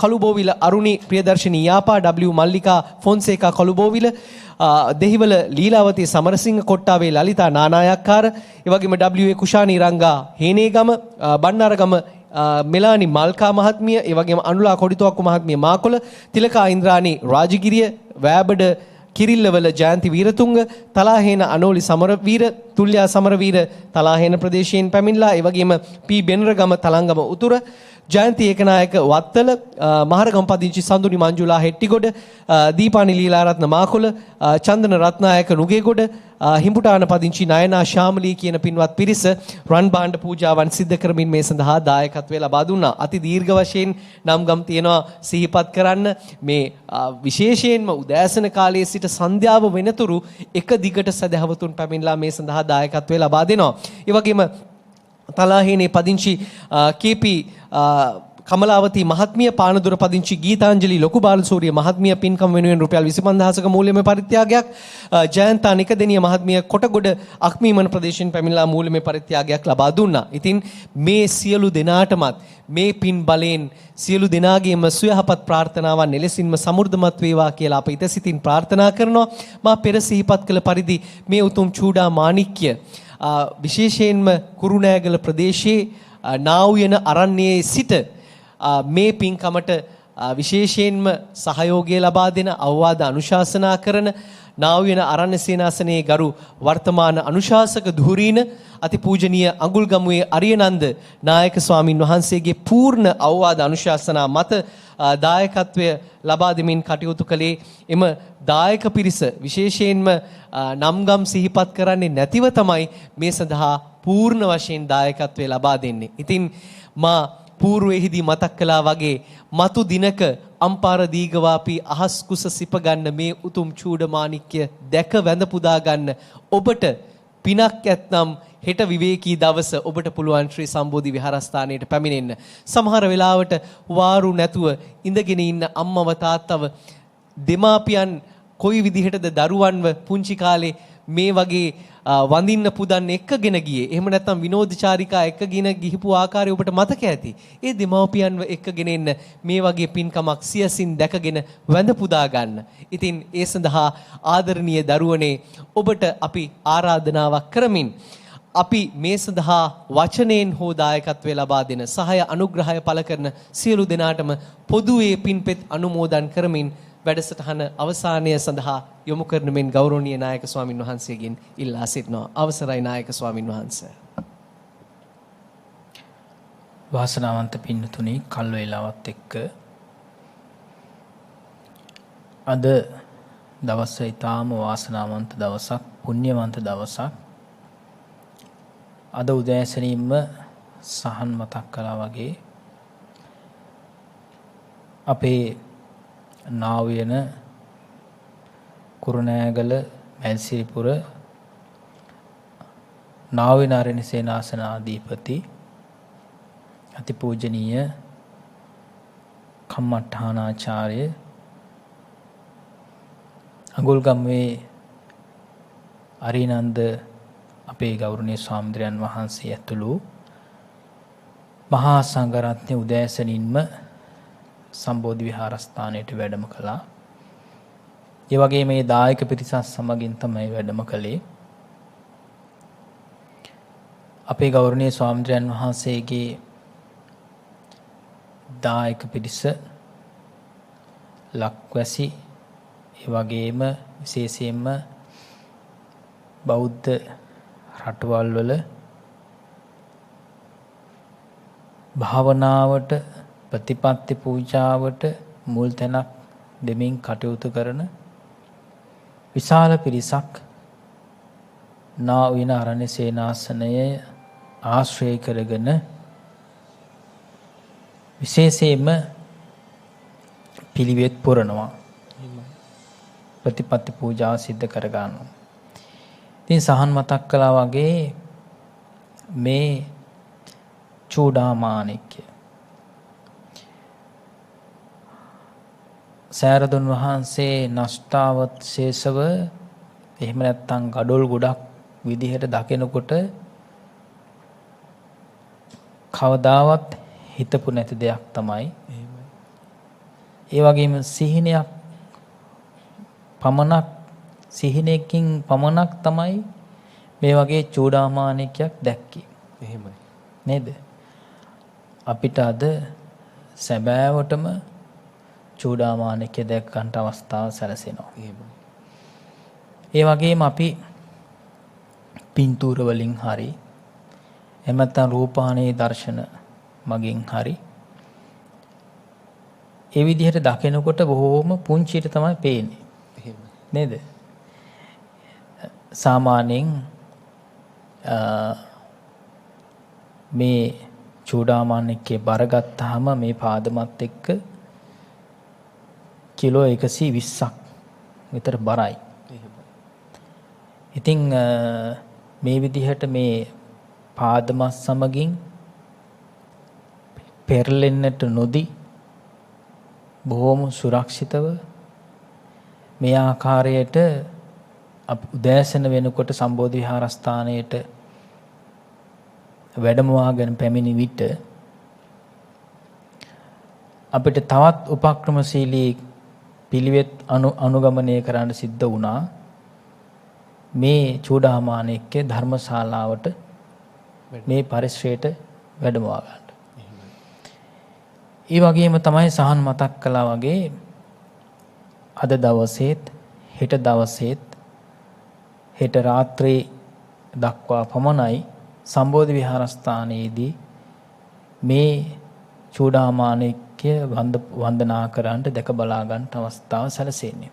කළුබෝවිල අරුණි ප්‍රියදර්ශනී යාපා, W. මල්ලිකා ෆොන්සේකා කළුබෝවිල, දෙහිවල ලීලාවතී සමරසිංහ, කොට්ටාවේ ලලිතා නානායක්කාර, ඒ වගේම W.ඒ. කුෂානී රංගා හේනේගම, බණ්ඩාරගම මෙලානි මල්කා මහත්මිය, ඒ වගේම අනුලා කොඩිතුවක්කු මහත්මිය මාකොළ, තිලකා ඉන්ද්‍රානි රාජගිරිය, වෑබඩ කිරිල්ලවල ජයන්ති වීරතුංග, තලාහේන අනෝලි සමරවීර, තුල්‍යා සමරවීර තලාහේන ප්‍රදේශයෙන් පැමිණලා, ඒ වගේම පී බෙනරගම තලංගම උතුර, ජයන්ති ඒකනායක වත්තල, මහරගම පදිංචි සඳුනි මංජුලා හෙට්ටිගොඩ, දීපානි ලීලාරත්න මාකොළ, චන්දන රත්නායක නුගේගොඩ, හිඹුටාන පදිංචි නයනා ශාමලී කියන පින්වත් පිරිස රන් භාණ්ඩ පූජාවන් සිද්ධ කරමින් මේ සඳහා දායකත්වය ලබා දුන්නා. අති දීර්ඝ වශයෙන් නම් ගම් තියෙනවා සිහිපත් කරන්න. මේ විශේෂයෙන්ම උදෑසන කාලයේ සිට සන්ධ්‍යාව වෙනතුරු එක දිගට සදහවතුන් පැමිණලා මේ සඳහා දායකත්වය ලබා දෙනවා. ඒ වගේම තලාහේනේ පදිංචි කේ.පී. කමලාවතී මහත්මිය, පානදුර පදිංචි ගීතාංජලි ලොකු බාලසූරිය මහත්මිය පින්කම් වෙනුවෙන් රුපියල් 25000ක මූල්‍යමය පරිත්‍යාගයක්, ජයන්තා නිකදෙනිය මහත්මිය කොටගොඩ අක්මීමන ප්‍රදේශයෙන් පැමිණලා මූල්‍යමය පරිත්‍යාගයක් ලබා දුන්නා. ඉතින් මේ සියලු දෙනාටමත් මේ පින් බලෙන් සියලු දෙනාගේම සුවයහපත් ප්‍රාර්ථනාවන් එලෙසින්ම සමෘද්ධමත් වේවා කියලා අප ඉතසිතින් ප්‍රාර්ථනා කරනවා. මා පෙර සිහිපත් කළ පරිදි මේ උතුම් චූඩා මාණික්‍ය විශේෂයෙන්ම කුරුණෑගල ප්‍රදේශයේ නාවුයන අරණ්‍යයේ සිට මේ පින්කමට විශේෂයෙන්ම සහයෝගය ලබා දෙන, අවවාද අනුශාසනා කරන නාවුයන අරණ්‍ය සේනාසනයේ ගරු වර්තමාන අනුශාසක ධුරීන අතිපූජනීය අඟුල්ගමුවේ අරියනන්ද නායක ස්වාමින් වහන්සේගේ පූර්ණ අවවාද අනුශාසනා මත දායකත්වය ලබා දෙමින් කටයුතු කළේ එම දායක පිරිස විශේෂයෙන්ම නම්ගම් සිහිපත් කරන්නේ නැතිව තමයි මේ සඳහා පූර්ණ වශයෙන් දායකත්වය ලබා දෙන්නේ. ඉතින් මා పూర్වෙහිදී මතක් කළා වගේ මතු දිනක අම්පාර දීගවාපී අහස් කුස සිප ගන්න මේ උතුම් චූඩමාණික්‍ය දැක වැඳ පුදා ගන්න ඔබට පිනක් ඇත්නම් හෙට විවේකී දවස ඔබට පුළුවන් ශ්‍රී සම්බෝධි විහාරස්ථානයට පැමිණෙන්න. සමහර වෙලාවට වාරු නැතුව ඉඳගෙන ඉන්න අම්මව තාත්තව දෙමාපියන් කොයි විදිහටද දරුවන්ව පුංචි කාලේ මේ වගේ වඳින්න පුදන්න එක්කගෙන ගියේ. එහෙම නැත්නම් විනෝදචාරිකා එක්කගෙන ගිහිපු ආකාරය ඔබට මතක ඇති. ඒ දෙමව්පියන්ව එක්කගෙන එන්න මේ වගේ පින්කමක් සියසින් දැකගෙන වැඳ පුදා ගන්න. ඉතින් ඒ සඳහා ආදරණීය දරුවනේ ඔබට අපි ආරාධනාවක් කරමින් අපි මේ සඳහා වචනයෙන් හෝ දායකත්වය ලබා දෙන සහාය අනුග්‍රහය පළ කරන සියලු දෙනාටම පොදුවේ පින්පෙත් අනුමෝදන් කරමින් වැඩසටහන අවසානය සඳහා යොමු කරන මෙන් ගෞරවනීය නායක ස්වාමින් වහන්සේගෙන් ඉල්ලා සිටිනවා. අවසරයි නායක ස්වාමින් වහන්සේ. වාසනාවන්ත පින්නතුනි, කල් වේලාවත් එක්ක අද දවස ඊටාම වාසනාවන්ත දවසක්, පුණ්‍යවන්ත දවසක්. අද උදෑසනින්ම සහන් මතක් කළා වගේ අපේ නාවයන කුරුණෑගල මැල්සිරිපුර නාවයන අරණ්‍ය සේනාසනාධිපති අතිපූජනීය කම්මඨානාචාර්ය අඟුල්ගම්වේ අරිනන්ද අපේ ගෞරවනීය ස්වාමීන් වහන්සේ ඇතුළු මහා සංඝරත්නය උදෑසනින්ම සම්බෝධි විහාරස්ථානයට වැඩම කළා. ඒ වගේ මේ දායක පිරිසත් සමගින් තමයි වැඩම කළේ. අපේ ගෞරවනීය ස්වාමීන් වහන්සේගේ දායක පිරිස ලක්වැසි, ඒ වගේම විශේෂයෙන්ම බෞද්ධ රටවල් වල භාවනාවට, ප්‍රතිපත්ති පූජාවට මුල් තැනක් දෙමින් කටයුතු කරන විශාල පිරිසක් නා වූ ආරණ්‍ය සේනාසනය ආශ්‍රය කරගෙන විශේෂයෙන්ම පිළිවෙත් පුරනවා. ප්‍රතිපත්ති පූජාව සිද්ධ කර ගන්නවා. ඉතින් සහන් මතක් කළා වගේ මේ චූඩාමාණික්‍ය සෑරදුන් වහන්සේ නෂ්ටාවත් ශේෂව එහෙම නැත්නම් gadol ගොඩක් විදිහට දකිනකොට කවදාවත් හිතපු නැති දෙයක් තමයි. ඒ වගේම සිහිනයක් පමණක් සිහිනයකින් පමණක් තමයි මේ වගේ චූඩාමාණිකයක් දැක්කේ. එහෙමයි. නේද? අපිට අද සැබෑවටම චූඩාමාණිකය දැක් ගන්නට අවස්ථාව සැලසෙනවා. එහෙමයි. ඒ වගේම අපි පින්තූර වලින් හරි එහෙම නැත්නම් රූපානේ දර්ශන මගින් හරි ඒ විදිහට දකිනකොට බොහෝම පුංචිට තමයි පේන්නේ. එහෙමයි. නේද? සාමාන්‍යයෙන් මේ චූඩාමාණිකේ බර ගත්තාම මේ පාදමත් එක්ක කිලෝ 120ක් විතර බරයි. ඉතින් මේ විදිහට මේ පාදමත් සමගින් පෙරලෙන්නට නොදී බොහොම සුරක්ෂිතව මේ ආකාරයට උදෑසන වෙනකොට සම්බෝධි විහාරස්ථානයට වැඩමවාගෙන පැමිණි විට අපිට තවත් උපක්‍රමශීලී පිළිවෙත් අනුගමනය කරන්න සිද්ධ වුණා. මේ චූඩාමාණික්‍ය ධර්මශාලාවට මේ පරිශ්‍රයට වැඩමවා ගන්න. ඒ වගේම තමයි සහන් මතක් කළා වගේ අද දවසේත් හෙට දවසේත් හෙට රාත්‍රී දක්වා පමණයි සම්බෝධි විහාරස්ථානයේදී මේ චූඩාමාණික්‍ය වන්දනා කරන්නට දැක බලා ගන්නට අවස්ථාව සැලසෙන්නේ.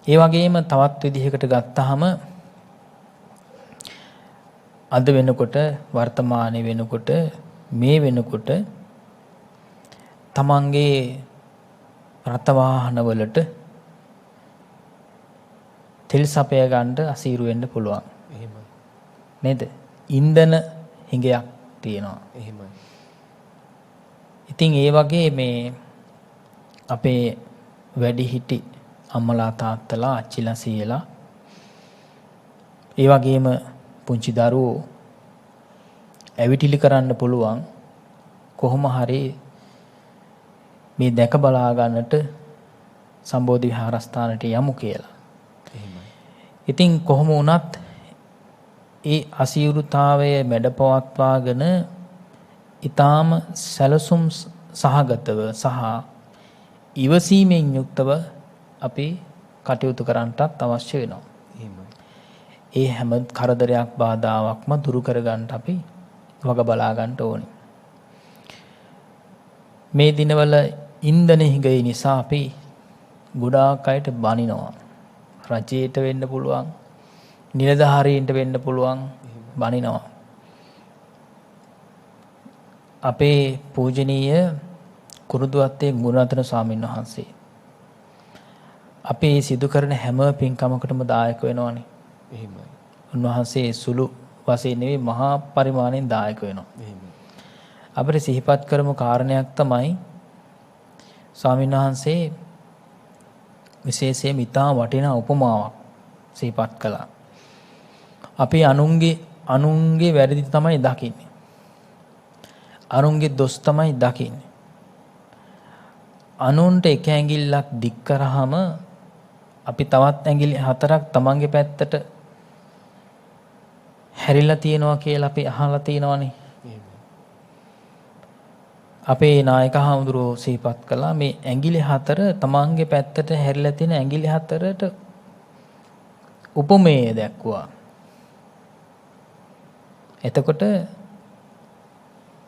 ඒ වගේම තවත් විදිහකට ගත්තාම අද වෙනකොට වර්තමානයේ වෙනකොට මේ වෙනකොට තමන්ගේ රථ වාහන වලට තෙල් සපය ගන්න අසීරු වෙන්න පුළුවන්. එහෙමයි. නේද? ඉන්ධන හිඟයක් තියෙනවා. එහෙමයි. ඉතින් ඒ වගේ මේ අපේ වැඩිහිටි අම්මලා තාත්තලා අච්චිලා සීයලා ඒ වගේම පුංචි දරුවෝ ඇවිටිලි කරන්න පුළුවන් කොහොම හරි මේ දැක බලා ගන්නට සම්බෝධි විහාරස්ථානට යමු කියලා. එහෙමයි. ඉතින් කොහොම වුණත් ඒ අසීරුතාවය මැඩපවත්වාගෙන ඊටාම සැලසුම් සහගතව සහ ඉවසීමෙන් යුක්තව අපි කටයුතු කරන්නටත් අවශ්‍ය වෙනවා. එහෙමයි. ඒ හැම කරදරයක් බාධාවක්ම දුරු කරගන්න අපි වග බලා ගන්න ඕනේ. මේ දිනවල ඉන්ධන හිඟය නිසා අපි ගොඩාක් අයට බනිනවා. රජයට වෙන්න පුළුවන්, නිලධාරීන්ට වෙන්න පුළුවන් බනිනවා. අපේ පූජනීය කුරුදුවත්තේ ගුණරත්න ස්වාමීන් වහන්සේ අපි සිදු කරන හැම පින්කමකටම දායක වෙනවානේ. එහෙමයි. උන්වහන්සේ සුළු වශයෙන් නෙවෙයි මහා පරිමාණයෙන් දායක වෙනවා. එහෙමයි. අපිට සිහිපත් කරමු කාරණයක් තමයි ස්වාමීන් වහන්සේ විශේෂයෙන් ඉතා වටිනා උපමාවක් සිහිපත් කළා. අපි අනුන්ගේ වැරදි තමයි දකින්නේ. අනුන්ගේ දොස් තමයි දකින්නේ. අනුන්ට එක ඇඟිල්ලක් දික් කරාම අපි තවත් ඇඟිලි හතරක් තමන්ගේ පැත්තට හැරිලා තියෙනවා කියලා අපි අහලා තියෙනවනේ. අපේ නායක හාමුදුරුවෝ සිහිපත් කළා මේ ඇඟිලි හතර තමන්ගේ පැත්තට හැරිලා තියෙන ඇඟිලි හතරට උපමේය දැක්වුවා. එතකොට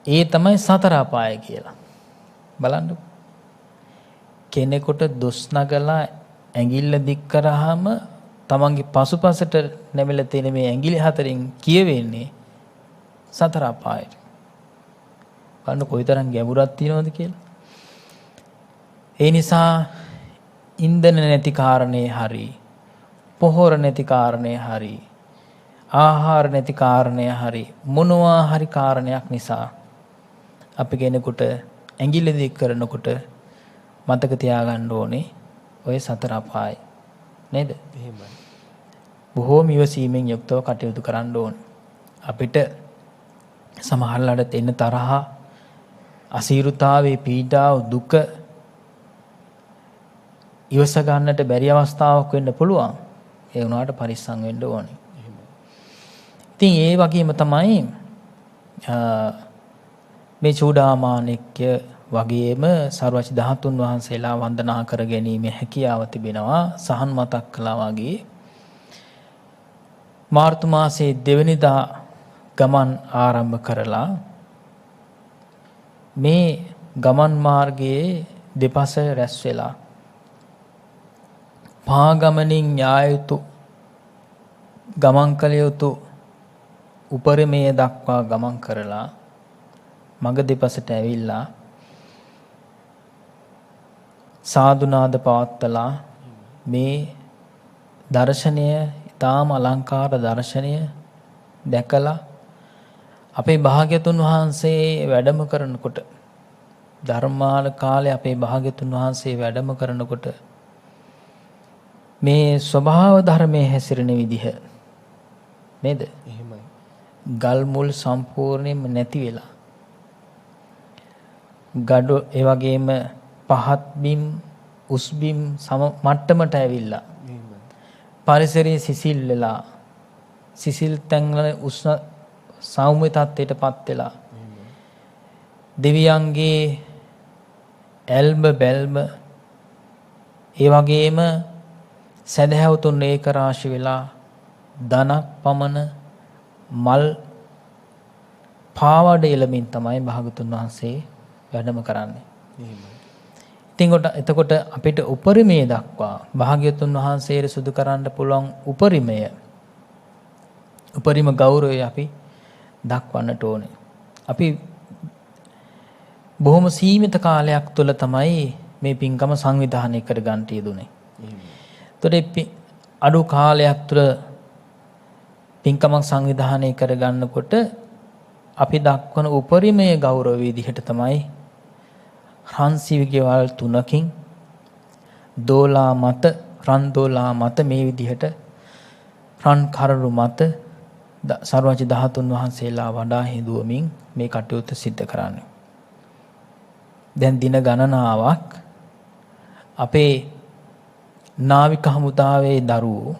ඒ තමයි සතර අපාය කියලා. බලන්න. කෙනෙකුට දොස් නගලා ඇඟිල්ල දික් කරාම තමන්ගේ පසුපසට නැමිලා තියෙන මේ ඇඟිලි හතරෙන් කියවෙන්නේ සතර අපායට. බලන්න කොයිතරම් ගැඹුරක් තියෙනවද කියලා. ඒ නිසා ඉන්ධන නැති කාරණේ හරි, පොහොර නැති කාරණේ හරි, ආහාර නැති කාරණේ හරි, මොනවා හරි කාරණයක් නිසා අපි කෙනෙකුට ඇඟිලි දික් කරනකොට මතක තියාගන්න ඕනේ ඔය සතර අපාය නේද? එහෙමයි. බොහෝම ඉවසීමෙන් යුක්තව කටයුතු කරන්න ඕනේ. අපිට සමහරවිට එන්න තරහ, අසීරුතාවේ පීඩාව, දුක ඉවස ගන්නට බැරි අවස්ථාවක් වෙන්න පුළුවන්. ඒ වුණාට පරිස්සම් වෙන්න ඕනේ. ඉතින් ඒ වගේම තමයි මේ චූඩාමාණික්‍ය වගේම සර්වච ධාතුන් වහන්සේලා වන්දනා කර ගැනීමේ හැකියාව තිබෙනවා. සහන් මතක් කළා වගේ මාර්තු මාසයේ 2 වෙනිදා ගමන් ආරම්භ කරලා මේ ගමන් මාර්ගයේ දෙපස රැස් වෙලා පාගමනින් යා යුතු ගමන් කළ යුතු උපරිමයේ දක්වා ගමන් කරලා මග දෙපසට ඇවිල්ලා සාදුනාද පවත්වලා මේ දර්ශනය, ඊටාම අලංකාර දර්ශනය දැකලා අපේ භාග්‍යතුන් වහන්සේ වැඩම කරනකොට, ධර්මාල කාලේ අපේ භාග්‍යතුන් වහන්සේ වැඩම කරනකොට මේ ස්වභාව ධර්මයේ හැසිරෙන විදිහ නේද? එහෙමයි. ගල් මුල් සම්පූර්ණයෙන්ම නැති වෙලා, ගඩො ඒ වගේම පහත් බිම් උස් බිම් සම මට්ටමට ඇවිල්ලා, පරිසරයේ සිසිල් වෙලා, සිසිල් තැන්වල උෂ්ණ සෞම්‍ය තත්ත්වයටපත් වෙලා, දෙවියන්ගේ ඇල්ම බැල්ම, ඒ වගේම සදහැවතුන් ඒක රාශි වෙලා ධනක් පමණ මල් පාවඩ එළමින් තමයි භාගතුන් වහන්සේ වැඩම කරන්නේ. ඉතින් එතකොට අපිට උපරිමයේ දක්වා භාග්‍යතුන් වහන්සේට සුදු කරන්න පුළුවන් උපරිම ගෞරවය අපි දක්වන්නට ඕනේ. අපි බොහොම සීමිත කාලයක් තුළ තමයි මේ පින්කම සංවිධානය කර ගන්නට යෙදුනේ. එතකොට අඩු කාලයක් තුළ පින්කමක් සංවිධානය කර ගන්නකොට අපි දක්වන උපරිමයේ ගෞරව විදිහට තමයි රන්සිවිගෙවල් 3කින් දෝලා මත, රන් දෝලා මත මේ විදිහට රන් කරරු මත සර්වජ ධාතුන් වහන්සේලා වඩා හිඳුවමින් මේ කටයුතු සිද්ධ කරන්නේ. දැන් දින ගණනාවක් අපේ නාවික හමුදාවේ දරුවෝ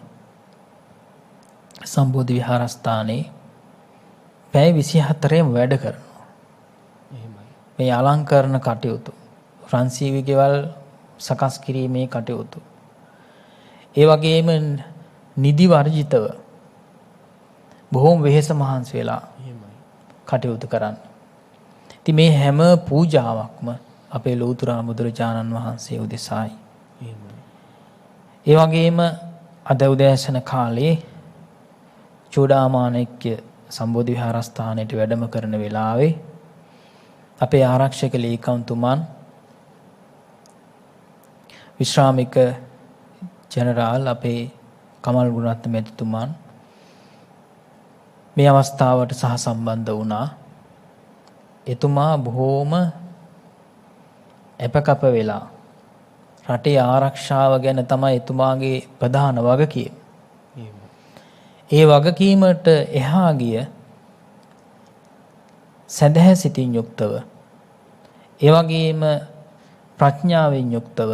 සම්බෝධි විහාරස්ථානයේ පැය 24ම වැඩ කරනවා. මේ අලංකරණ කටයුතු, රන්සීවි ගෙවල් සකස් කිරීමේ කටයුතු, ඒ වගේම නිදි වර්ජිතව බොහෝම වෙහෙස මහන්සි වෙලා කටයුතු කරන්නේ. ඉතින් මේ හැම පූජාවක්ම අපේ ලෞතර බුදුරජාණන් වහන්සේ උදෙසායි. ඒ වගේම අද උදෑසන කාලේ චූඩාමාණික්‍ය සම්බෝධි විහාරස්ථානයට වැඩම කරන වෙලාවේ අපේ ආරක්ෂක ලේකම්තුමන්, විශ්‍රාමික ජෙනරාල් අපේ කමල් ගුණරත්න මැතිතුමන් මේ අවස්ථාවට සහසම්බන්ධ වුණා. එතුමා බොහෝම අපකප වෙලා රටේ ආරක්ෂාව ගැන තමයි එතුමාගේ ප්‍රධාන වගකීම. ඒ වගකීමට එහා ගිය සදහැ සිතින් යුක්තව, ඒ වගේම ප්‍රඥාවෙන් යුක්තව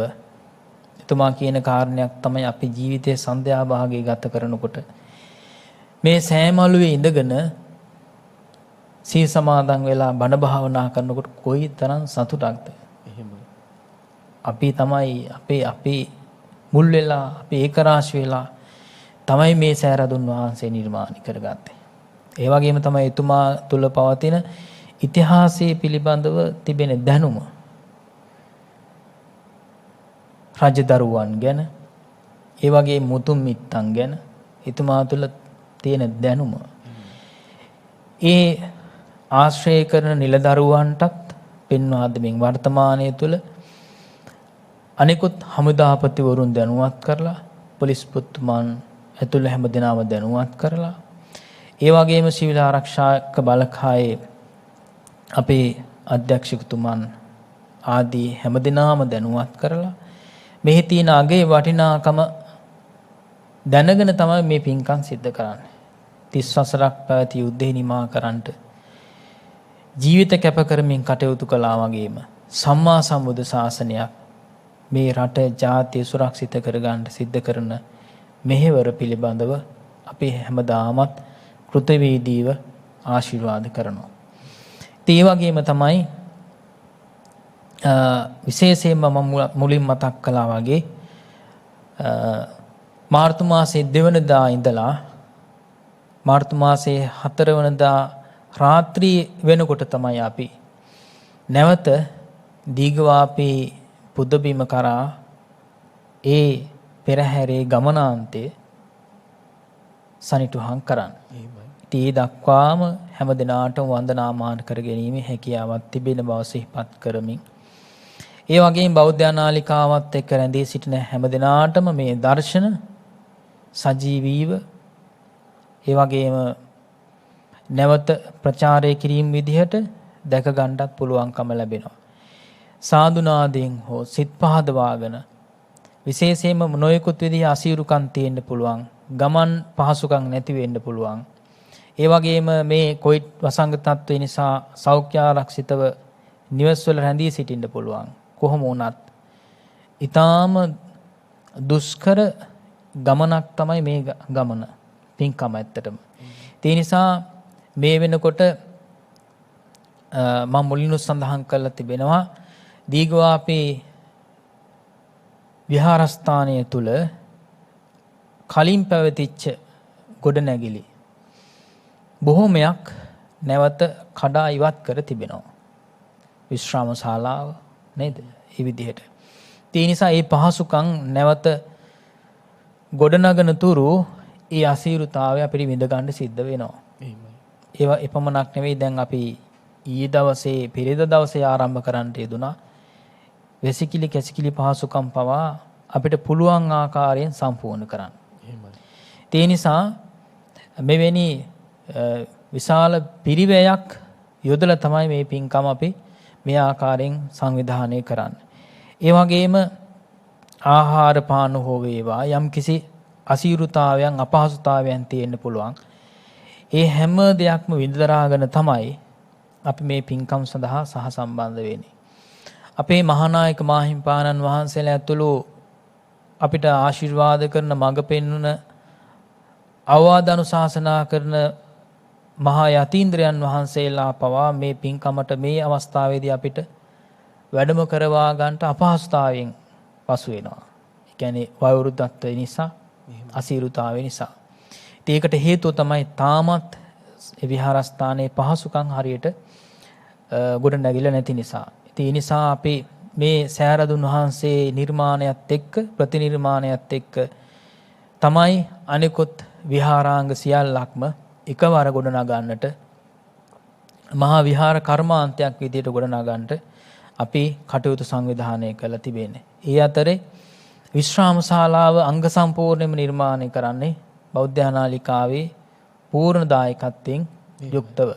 එතුමා කියන කාරණයක් තමයි අපි ජීවිතයේ සන්ධ්‍යා භාගයේ ගත කරනකොට මේ සෑමලුවේ ඉඳගෙන සී සමාදන් වෙලා බණ භාවනා කරනකොට කොයි තරම් සතුටක්ද. අපි තමයි අපේ මුල් වෙලා, අපි ඒක රාශි වෙලා තමයි මේ සෑරදුන් වහන්සේ නිර්මාණය කරගත්තේ. ඒ වගේම තමයි එතුමා තුල පවතින ඉතිහාසයේ පිළිබඳව තිබෙන දැනුම. රජදරුවන් ගැන, ඒ වගේ මුතුන් මිත්තන් ගැන එතුමා තුළ තියෙන දැනුම ඒ ආශ්‍රය කරන නිලදරුවන්ටත් පෙන්වා දෙමින් වර්තමානයේ තුල අනිකුත් හමුදාපතිවරුන් දැනුවත් කරලා, පොලිස්පතිතුමන් ඇතුළු හැම දෙනාම දැනුවත් කරලා, ඒ වගේම සිවිල් ආරක්ෂක බලකායේ අපේ අධ්‍යක්ෂකතුමන් ආදී හැම දෙනාම දැනුවත් කරලා මෙහි තියෙන අගේ වටිනාකම දැනගෙන තමයි මේ පින්කම් සිද්ධ කරන්නේ. 30 වසරක් පැවති යුද්ධේ නිමා කරන්නට ජීවිත කැප කරමින් කටයුතු කළා වගේම සම්මා සම්බුද්ධ ශාසනයක් මේ රට ජාතිය සුරක්ෂිත කරගන්න සිද්ධ කරන මෙහෙවර පිළිබඳව අපි හැමදාමත් කෘතවේදීව ආශිර්වාද කරනවා. ඒ වගේම තමයි විශේෂයෙන්ම මම මුලින් මතක් කළා වගේ මාර්තු මාසයේ 2 වෙනිදා ඉඳලා මාර්තු මාසයේ 4 වෙනිදා රාත්‍රී වෙනකොට තමයි අපි නැවත දීඝවාපී පුදබිම කරා ඒ පෙරහැරේ ගමනාන්තයේ සනිටුහන් කරන්නේ. ඒ දක්වාම හැම දිනාටම වන්දනාමාන කර ගැනීම හැකියාවක් තිබෙන බව සිහිපත් කරමින්, ඒ වගේම බෞද්ධ නාලිකාවත් එක්ක රැඳී සිටින හැම දිනාටම මේ දර්ශන සජීවීව ඒ වගේම නැවත ප්‍රචාරය කිරීම විදිහට දැක ගන්නත් පුළුවන්කම ලැබෙනවා. සාදුනාදයෙන් හෝ සිත් පහදවාගෙන විශේෂයෙන්ම නොයෙකුත් විදිහ අසීරුකම් තියෙන්න පුළුවන්, ගමන් පහසුකම් නැති වෙන්න පුළුවන්. ඒ වගේම මේ කොවිඩ් වසංගත තත්ත්වය නිසා සෞඛ්‍ය ආරක්ෂිතව නිවස්වල රැඳී සිටින්න පුළුවන්. කොහොම වුණත් ඊටාම දුෂ්කර ගමනක් තමයි මේ ගමන පින්කම ඇත්තටම. ඒ නිසා මේ වෙනකොට මම මුලින්ම සඳහන් කරලා තිබෙනවා දීඝවාපී විහාරස්ථානය තුල කලින් පැවතිච්ච ගොඩනැගිලි බොහෝමයක් නැවත කඩා ඉවත් කර තිබෙනවා. විශ්‍රාම ශාලාව නේද? මේ විදිහට. ඒ නිසා මේ පහසුකම් නැවත ගොඩනගන තුරු ඒ අසීරුතාවය අපිට විඳ ගන්න සිද්ධ වෙනවා. ඒවා එපමණක් නෙවෙයි, දැන් අපි ඊයේ දවසේ පෙරේද දවසේ ආරම්භ කරන්නට යෙදුනා. වෙසිකිලි කැසිකිලි පහසුකම් පවා අපිට පුළුවන් ආකාරයෙන් සම්පූර්ණ කරන්න. ඒ නිසා මෙවැනි විශාල පිරිවැයක් යොදලා තමයි මේ පින්කම අපි මේ ආකාරයෙන් සංවිධානය කරන්නේ. ඒ වගේම ආහාර පාන හෝ වේවා යම් කිසි අසීරුතාවයන් අපහසුතාවයන් තියෙන්න පුළුවන්. ඒ හැම දෙයක්ම විඳදරාගෙන තමයි අපි මේ පින්කම් සඳහා සහසම්බන්ධ වෙන්නේ. අපේ මහානායක මාහිම්පාණන් වහන්සේලා ඇතුළු අපිට ආශිර්වාද කරන මඟ පෙන්වන අවවාද අනුශාසනා කරන මහා යතීන්ද්‍රයන් වහන්සේලා පවා මේ පින්කමට මේ අවස්ථාවේදී අපිට වැඩම කරවා ගන්නට අපහසුතාවයෙන් පසු වෙනවා. ඒ කියන්නේ වයෝවෘද්ධත්වය නිසා, අසීරුතාවය නිසා. ඒකට හේතුව තමයි තාමත් විහාරස්ථානයේ පහසුකම් හරියට ගොඩ නැගිලා නැති නිසා. ඒ නිසා අපි මේ සෑරදුන් වහන්සේ නිර්මාණයත් එක්ක ප්‍රතිනිර්මාණයත් එක්ක තමයි අනිකුත් විහාරාංග සියල්ලක්ම එකවර ගොඩනගන්නට මහා විහාර කර්මාන්තයක් විදියට ගොඩනගන්නට අපි කටයුතු සංවිධානය කළ තිබෙන්නේ. ඒ අතරේ විශ්‍රාම ශාලාව අංග සම්පූර්ණයෙන්ම නිර්මාණය කරන්නේ බෞද්ධ නාලිකාවේ පූර්ණ දායකත්වයෙන් යුක්තව.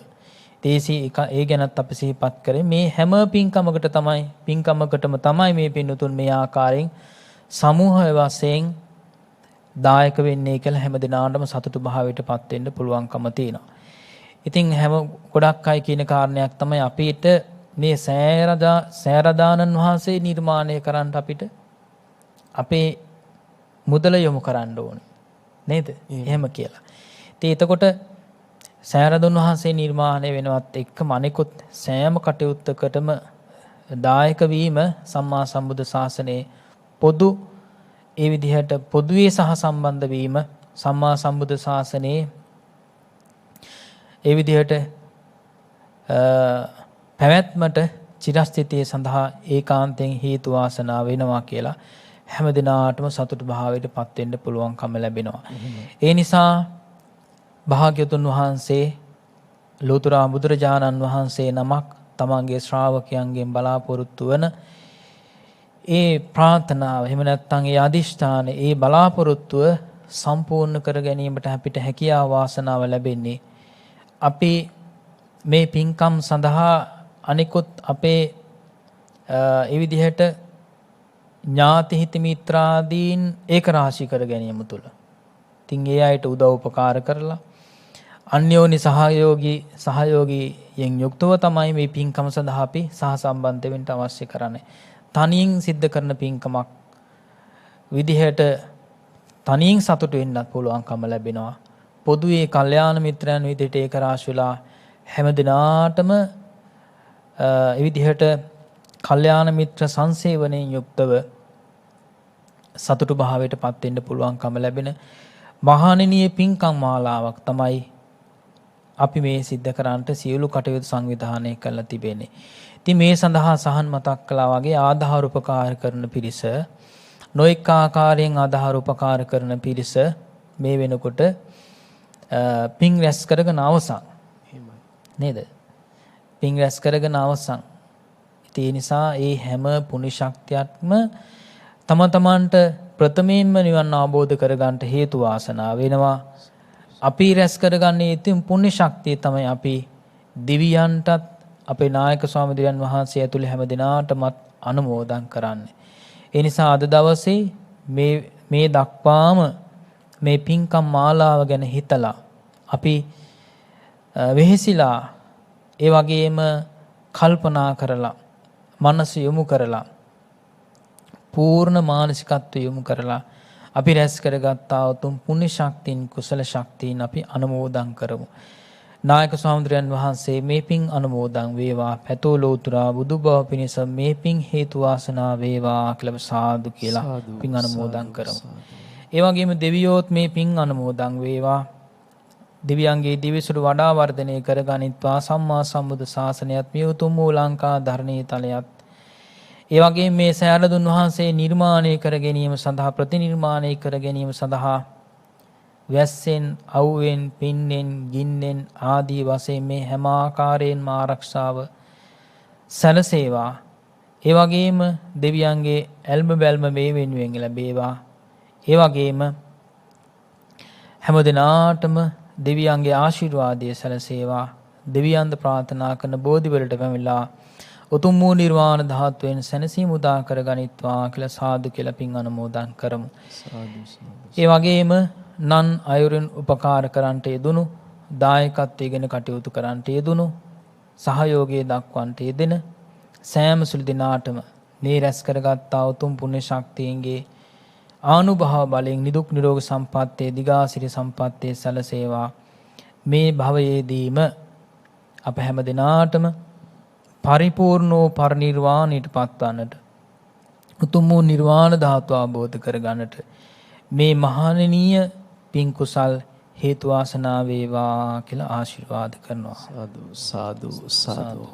ඒ ගැනත් අපි සිහිපත් කරේ. මේ හැම පින්කමකටම තමයි මේ පින්තුන් මේ ආකාරයෙන් සමූහ වශයෙන් දායක වෙන්නේ කියලා හැම දිනාටම සතුටු භාවයටපත් වෙන්න පුළුවන්කම තියෙනවා. ඉතින් ගොඩක් අය කියන කාරණයක් තමයි අපිට මේ සෑරදානන් වහන්සේ නිර්මාණය කරන්න අපිට අපේ මුදල යොමු කරන්න ඕනේ නේද? එහෙම කියලා. ඉතින් එතකොට සෑරදුන් වහන්සේ නිර්මාණය වෙනවත් එක්කම අනිකුත් සෑම කටයුත්තකටම දායක වීම සම්මා සම්බුද්ධ ශාසනයේ පොදු ඒ විදිහට පොදුවේ සහ සම්බන්ධ වීම සම්මා සම්බුද්ධ ශාසනයේ ඒ විදිහට පැවැත්මට චිරස්ථිතිය සඳහා ඒකාන්තයෙන් හේතු වාසනා වෙනවා කියලා හැම දිනාටම සතුට භාවයට පත් වෙන්න පුළුවන්කම ලැබෙනවා. ඒ නිසා භාග්‍යවතුන් වහන්සේ ලෝතර බුදුරජාණන් වහන්සේ නමක් තමන්ගේ ශ්‍රාවකයන්ගෙන් බලාපොරොත්තු වන ඒ ප්‍රාර්ථනාව එහෙම නැත්නම් ඒ අදිෂ්ඨාන ඒ බලාපොරොත්තුව සම්පූර්ණ කර ගැනීමට අපිට හැකියාව වාසනාව ලැබෙන්නේ අපි මේ පින්කම් සඳහා අනිකුත් අපේ ඒ විදිහට ඥාති හිත මිත්‍රාදීන් ඒක රාශී කර ගැනීම තුළ. ඉතින් ඒ අයට උදව් උපකාර කරලා අන්‍යෝන්‍ය සහයෝගීයෙන් යුක්තව තමයි මේ පින්කම සඳහා අපි සහසම්බන්ධ වෙන්න අවශ්‍ය කරන්නේ. තනියෙන් සිද්ධ කරන පින්කමක් විදිහට තනියෙන් සතුට වෙන්නත් පුළුවන්කම ලැබෙනවා. පොදුවේ කල්යාණ මිත්‍රයන් විදිහට ඒක රාශී වෙලා හැම දිනාටම ඒ විදිහට කල්යාණ මිත්‍ර සංසේවණයෙන් යුක්තව සතුටු භාවයට පත් වෙන්න පුළුවන්කම ලැබෙන මහානනීය පින්කම් මාලාවක් තමයි අපි මේ සිද්ධ කරන්නට සියලු කටයුතු සංවිධානය කරලා තිබෙන්නේ. ඉතින් මේ සඳහා සහන් මතක් කළා වගේ ආධාර උපකාර කරන පිරිස නොඑක ආකාරයෙන් ආධාර උපකාර කරන පිරිස මේ වෙනකොට පින් රැස් කරගෙන අවසන්. නේද? පින් රැස් කරගෙන අවසන්. ඒ නිසා ඒ හැම පුණ්‍ය ශක්තියක්ම තම තමන්ට ප්‍රථමයෙන්ම නිවන් අවබෝධ කරගන්නට හේතු වාසනා වෙනවා. අපි රැස් කරගන්නේ ඉතින් පුණ්‍ය ශක්තිය තමයි අපි දිව්‍යයන්ටත් අපේ නායක ස්වාමීන් වහන්සේ ඇතුළේ හැම දිනාටමත් අනුමෝදන් කරන්නේ. ඒ නිසා අද දවසේ මේ දක්වාම මේ පින්කම් මාලාව ගැන හිතලා අපි වෙහෙසිලා ඒ වගේම කල්පනා කරලා මනස යොමු කරලා පූර්ණ මානසිකත්වය යොමු කරලා අපි රැස් කරගත්තා උතුම් පුණ්‍ය ශක්තියින් කුසල ශක්තියින් අපි අනුමෝදන් කරමු. නායක ස්වාමීන් වහන්සේ මේ පින් අනුමෝදන් වේවා. පැතෝ ලෝතුරා බුදුබව පිණිස මේ පින් හේතු වාසනා වේවා කියලා සාදු කියලා පින් අනුමෝදන් කරමු. ඒ වගේම දෙවියෝත් මේ පින් අනුමෝදන් වේවා. දිව්‍යංගේ දිවිසුරු වඩා වර්ධනය කරගනිත්වා සම්මා සම්බුදු ශාසනයත් මේ උතුම් වූ ලංකා ධර්ණී තලයත් ඒ වගේම මේ සෑරදුන් වහන්සේ නිර්මාණය කර ගැනීම සඳහා ප්‍රතිනිර්මාණය කර ගැනීම සඳහා වැස්සෙන් අවුවෙන් පින්නෙන් ගින්නෙන් ආදී වශයෙන් මේ හැම ආකාරයෙන්ම ආරක්ෂාව සැලසේවා. ඒ වගේම දෙවියන්ගේ ඇල්ම බැල්ම මේ වෙනුවෙන් ලැබේවා. ඒ වගේම හැම දිනාටම දෙවියන්ගේ ආශිර්වාදය සැලසේවා. දෙවියන්ද ප්‍රාර්ථනා කරන බෝධිවලට පැමිණලා උතුම් වූ නිර්වාණ ධාතුවෙන් සැනසීම උදා කරගනිත්වා කියලා සාදු කියලා පින් අනුමෝදන් කරමු. ඒ වගේම නන් අයුරින් උපකාර කරන්නට යෙදුණු දායකත්වයෙන් කටයුතු කරන්නට යෙදුණු සහයෝගය දක්වන්නට යෙදෙන සෑම සුළු දිනාටම මේ රැස් කරගත්තා උතුම් පුණ්‍ය ශක්තියන්ගේ ආනුභාව බලයෙන් නිදුක් නිරෝගී සම්පත්තේ දිගාසිරි සම්පත්තේ සැලසේවා. මේ භවයේදීම අප හැම දිනාටම පරිපූර්ණෝ පරිනිර්වාණයට පත්වන්නට උතුම් වූ නිර්වාණ ධාතුව අවබෝධ කරගන්නට මේ මහානනීය පින් කුසල් හේතු වාසනා වේවා කියලා ආශිර්වාද කරනවා. සාදු සාදු සාදු.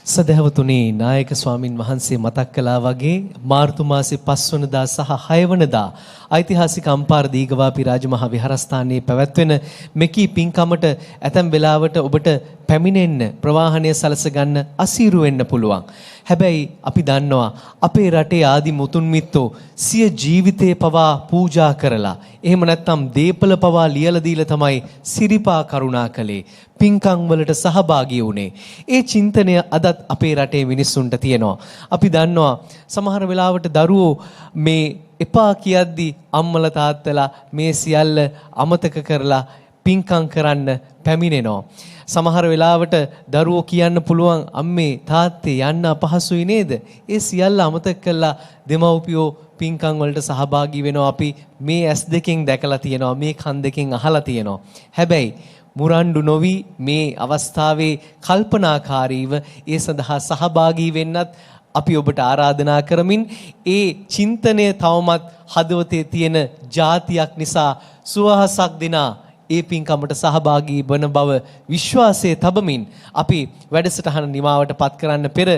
සදහවතුනි, නායක ස්වාමින් වහන්සේ මතක් කළා වගේ මාර්තු මාසේ 5 වනදා සහ 6 වනදා ඓතිහාසික අම්පාර දීඝවාපි රාජමහා විහාරස්ථානයේ පැවැත්වෙන මෙකී පින්කමට ඇතැම් වෙලාවට ඔබට පැමිණෙන්න ප්‍රවාහනය සලස ගන්න අසීරු වෙන්න පුළුවන්. හැබැයි අපි දන්නවා අපේ රටේ ආදි මුතුන් මිත්තෝ සිය ජීවිතේ පවා පූජා කරලා එහෙම නැත්නම් දීපල පවා ලියලා දීලා තමයි සිරිපා කරුණා කළේ. පින්කම් වලට සහභාගී වුණේ. ඒ චින්තනය අදත් අපේ රටේ මිනිස්සුන්ට තියෙනවා. අපි දන්නවා සමහර වෙලාවට දරුවෝ මේ එපා කියද්දි අම්මලා තාත්තලා මේ සියල්ල අමතක කරලා පින්කම් කරන්න පැමිණෙනවා. සමහර වෙලාවට දරුවෝ කියන්න පුළුවන් අම්මේ තාත්තේ යන්න අපහසුයි නේද? ඒ සියල්ල අමතක කරලා දෙමව්පියෝ පින්කම් වලට සහභාගී වෙනවා. අපි මේ ඇස් දෙකෙන් දැකලා තියෙනවා, මේ කන් දෙකෙන් අහලා තියෙනවා. හැබැයි මුරණ්ඩු නොවි මේ අවස්ථාවේ කල්පනාකාරීව ඒ සඳහා සහභාගී වෙන්නත් අපි ඔබට ආරාධනා කරමින් ඒ චින්තනය තවමත් හදවතේ තියෙන જાතියක් නිසා සුවහසක් දිනා ඒ පින්කමට සහභාගී වන බව විශ්වාසයේ තබමින් අපි වැඩසටහන නිමාවට පත් කරන්න පෙර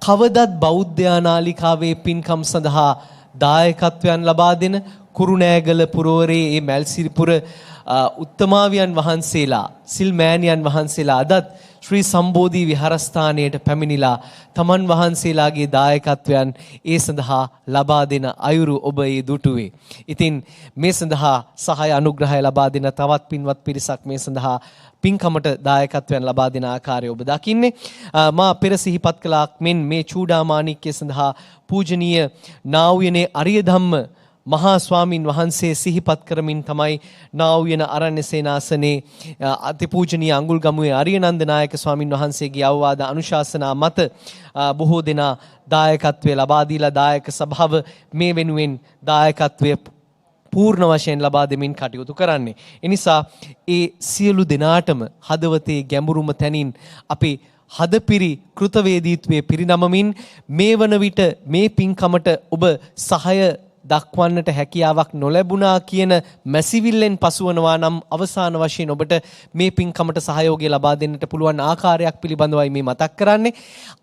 කවදත් බෞද්ධ නාලිකාවේ පින්කම් සඳහා දායකත්වයන් ලබා දෙන කුරුණෑගල පුරවරේ මේ මැල්සිරිපුර උත්තමාවියන් වහන්සේලා සිල්මෑණියන් වහන්සේලා අදත් ශ්‍රී සම්බෝධි විහාරස්ථානයට පැමිණිලා තමන් වහන්සේලාගේ දායකත්වයන් ඒ සඳහා ලබා දෙන අයුරු ඔබ ඒ දුටුවේ. ඉතින් මේ සඳහා සහාය අනුග්‍රහය ලබා දෙන තවත් පින්වත් පිරිසක් මේ සඳහා පින්කමට දායකත්වයන් ලබා දෙන ආකාරය ඔබ දකින්නේ. මා පෙර සිහිපත් කළාක් මෙන් මේ චූඩාමාණික්‍ය සඳහා පූජනීය නා වූ යනේ අරිය ධම්ම මහා ස්වාමින් වහන්සේ සිහිපත් කරමින් තමයි නා වූ යන අරණ්‍ය සේනාසනේ අතිපූජනීය අඟුල්ගමුවේ අරියනන්ද නායක ස්වාමින් වහන්සේගේ අවවාද අනුශාසනා මත බොහෝ දෙනා දායකත්වයේ ලබා දීලා දායක සභාව මේ වෙනුවෙන් දායකත්වයේ පූර්ණ වශයෙන් ලබා දෙමින් කටයුතු කරන්නේ. එනිසා ඒ සියලු දෙනාටම හදවතේ ගැඹුරුම තැනින් අපි හදපිරි කෘතවේදීත්වයේ පිරිනමමින් මේ වන විට මේ පින්කමට ඔබ සහාය දක්වන්නට හැකියාවක් නොලැබුණා කියන මැසිවිල්ලෙන් පසුවනවා නම් අවසාන වශයෙන් ඔබට මේ පින්කමට සහයෝගය ලබා දෙන්නට පුළුවන් ආකාරයක් පිළිබඳවයි මේ මතක් කරන්නේ.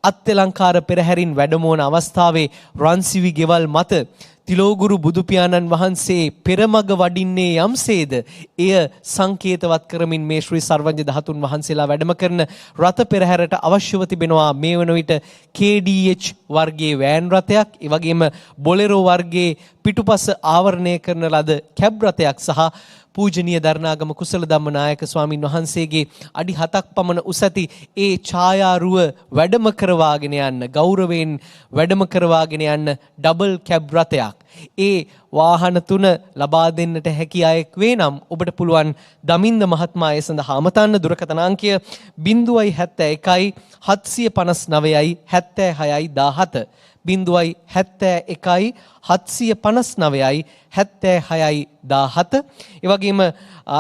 අත්අලංකාර පෙරහැරින් වැඩමවන අවස්ථාවේ රන්සිවි ගෙවල් මත තිලෝගුරු බුදු පියාණන් වහන්සේ පෙරමග වඩින්නේ යම්සේද එය සංකේතවත් කරමින් මේ ශ්‍රී සර්වඥ ධාතුන් වහන්සේලා වැඩම කරන රථ පෙරහැරට අවශ්‍යව තිබෙනවා මේ වන විට KDH වර්ගයේ වෑන් රථයක්, ඒ වගේම බොලෙරෝ වර්ගයේ පිටුපස ආවරණය කරන ලද කැබ් රථයක් සහ පූජනීය දරණාගම කුසල ධම්ම නායක ස්වාමින් වහන්සේගේ අඩි 7ක් පමණ උස ඇති ඒ ඡායාරුව වැඩම කරවාගෙන යන්න, ගෞරවයෙන් වැඩම කරවාගෙන යන්න ඩබල් කැබ් රථයක්. ඒ වාහන තුන ලබා දෙන්නට හැකි අයෙක් වේ නම් ඔබට පුළුවන් දමින්ද මහත්මයා ඒ සඳහා අමතන්න දුරකථන අංකය 071 759 76 17 071 759 76 17. ඒ වගේම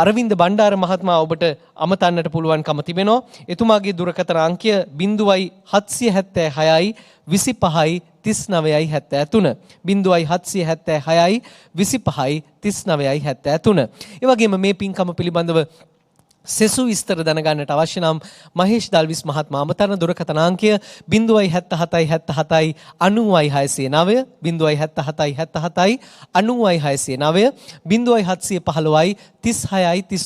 අරවින්ද බණ්ඩාර මහත්මයා ඔබට අමතන්නට පුළුවන්කම තිබෙනවා. එතුමාගේ දුරකථන අංකය 0776 25 39 73 0776 25 39 73. ඒ වගේම මේ පින්කම පිළිබඳව සෙසු විස්තර දැනගන්නට අවශ්‍ය නම් මහේෂ් දල්විස් මහත්මයා අමතන දුරකථන අංකය 07777 90609 07777 90609 0715 36 33 33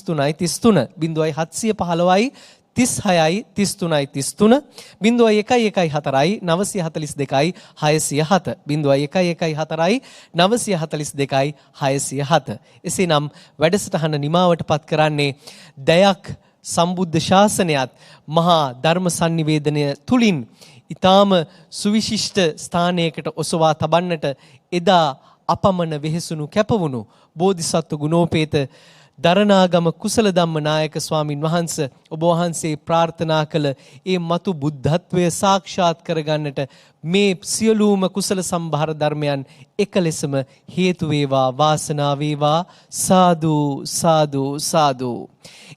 0715 36 33 33 0114 942 607 0114 942 607. එසේනම් වැඩසටහන නිමාවට පත් කරන්නේ දයක් සම්බුද්ධ ශාසනයත් මහා ධර්ම sannivedanaya තුලින් ඊටාම සුවිශිෂ්ට ස්ථානයකට ඔසවා තබන්නට එදා අපමණ වෙහෙසුණු කැපවුණු බෝධිසත්ව ගුණෝපේත දරණාගම කුසල ධම්ම නායක ස්වාමින් වහන්සේ ඔබ වහන්සේ ප්‍රාර්ථනා කළ ඒ මතු බුද්ධත්වය සාක්ෂාත් කරගන්නට මේ සියලුම කුසල සම්භාර ධර්මයන් එක ලෙසම හේතු වේවා, වාසනාව වේවා. සාදු සාදු සාදු.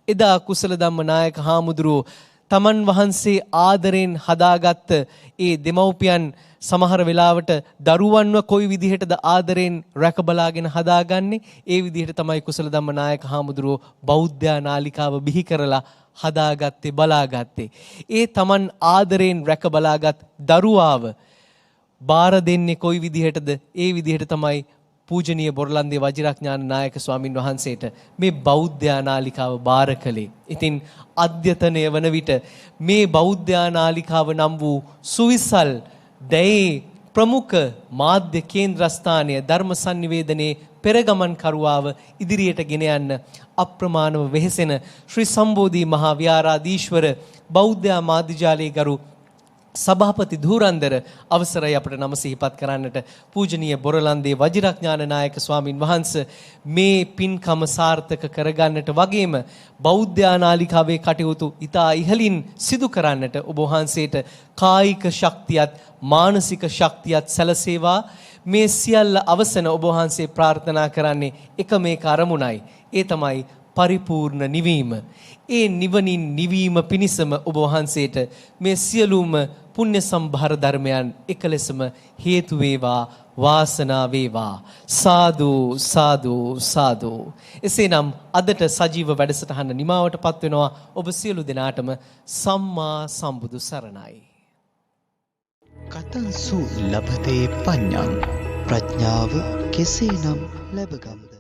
එදා කුසල ධම්ම නායක හාමුදුරුවෝ තමන් වහන්සේ ආදරෙන් හදාගත්ත ඒ දෙමව්පියන් සමහර වෙලාවට දරුවන්ව කොයි විදිහටද ආදරෙන් රැකබලාගෙන හදාගන්නේ, ඒ විදිහට තමයි කුසල ධම්ම නායක හාමුදුරුවෝ බෞද්ධ නාලිකාව බිහි කරලා හදාගත්තේ, බලාගත්තේ. ඒ තමන් ආදරෙන් රැකබලාගත් දරුවාව බාර දෙන්නේ කොයි විදිහටද, ඒ විදිහට තමයි පූජනීය බොරලන්දේ වජිරඥාන නායක ස්වාමින් වහන්සේට මේ බෞද්ධ නාලිකාව බාර කළේ. ඉතින් අධ්‍යතනය වන විට මේ බෞද්ධ නාලිකාව නම් වූ සුවිසල් දැයි ප්‍රමුඛ මාධ්‍ය කේන්ද්‍රස්ථානය ධර්ම sannivedanaya පෙරගමන් කරුවාව ඉදිරියට ගෙන යන්න අප්‍රමාණව වෙහෙසෙන ශ්‍රී සම්බෝධි මහා විහාරාධීශ්වර බෞද්ධ මාධ්‍යාලයේ ගරු සභාපති ධූරන්දර අවසරයි අපට නම සිහිපත් කරන්නට. පූජනීය බොරලන්දේ වජිරඥාන නායක ස්වාමින් වහන්සේ මේ පින්කම සාර්ථක කරගන්නට වගේම බෞද්ධ නාලිකාවේ කටයුතු ඉතා ඉහළින් සිදු කරන්නට ඔබ වහන්සේට කායික ශක්තියත් මානසික ශක්තියත් සැලසේවා. මේ සියල්ල අවසන ඔබ වහන්සේ ප්‍රාර්ථනා කරන්නේ එකම එක අරමුණයි. ඒ තමයි පරිපූර්ණ නිවීම. ඒ නිවනින් නිවීම පිණිසම ඔබ වහන්සේට මේ සියලුම පුණ්‍ය සම්භාර ධර්මයන් එකලෙසම හේතු වේවා, වාසනාව වේවා. සාදු සාදු සාදු. එසේනම් අදට සජීව වැඩසටහන නිමාවටපත් වෙනවා. ඔබ සියලු දෙනාටම සම්මා සම්බුදු සරණයි. කතංසු ලබතේ පඤ්ඤං ප්‍රඥාව කෙසේනම් ලැබගම්ද?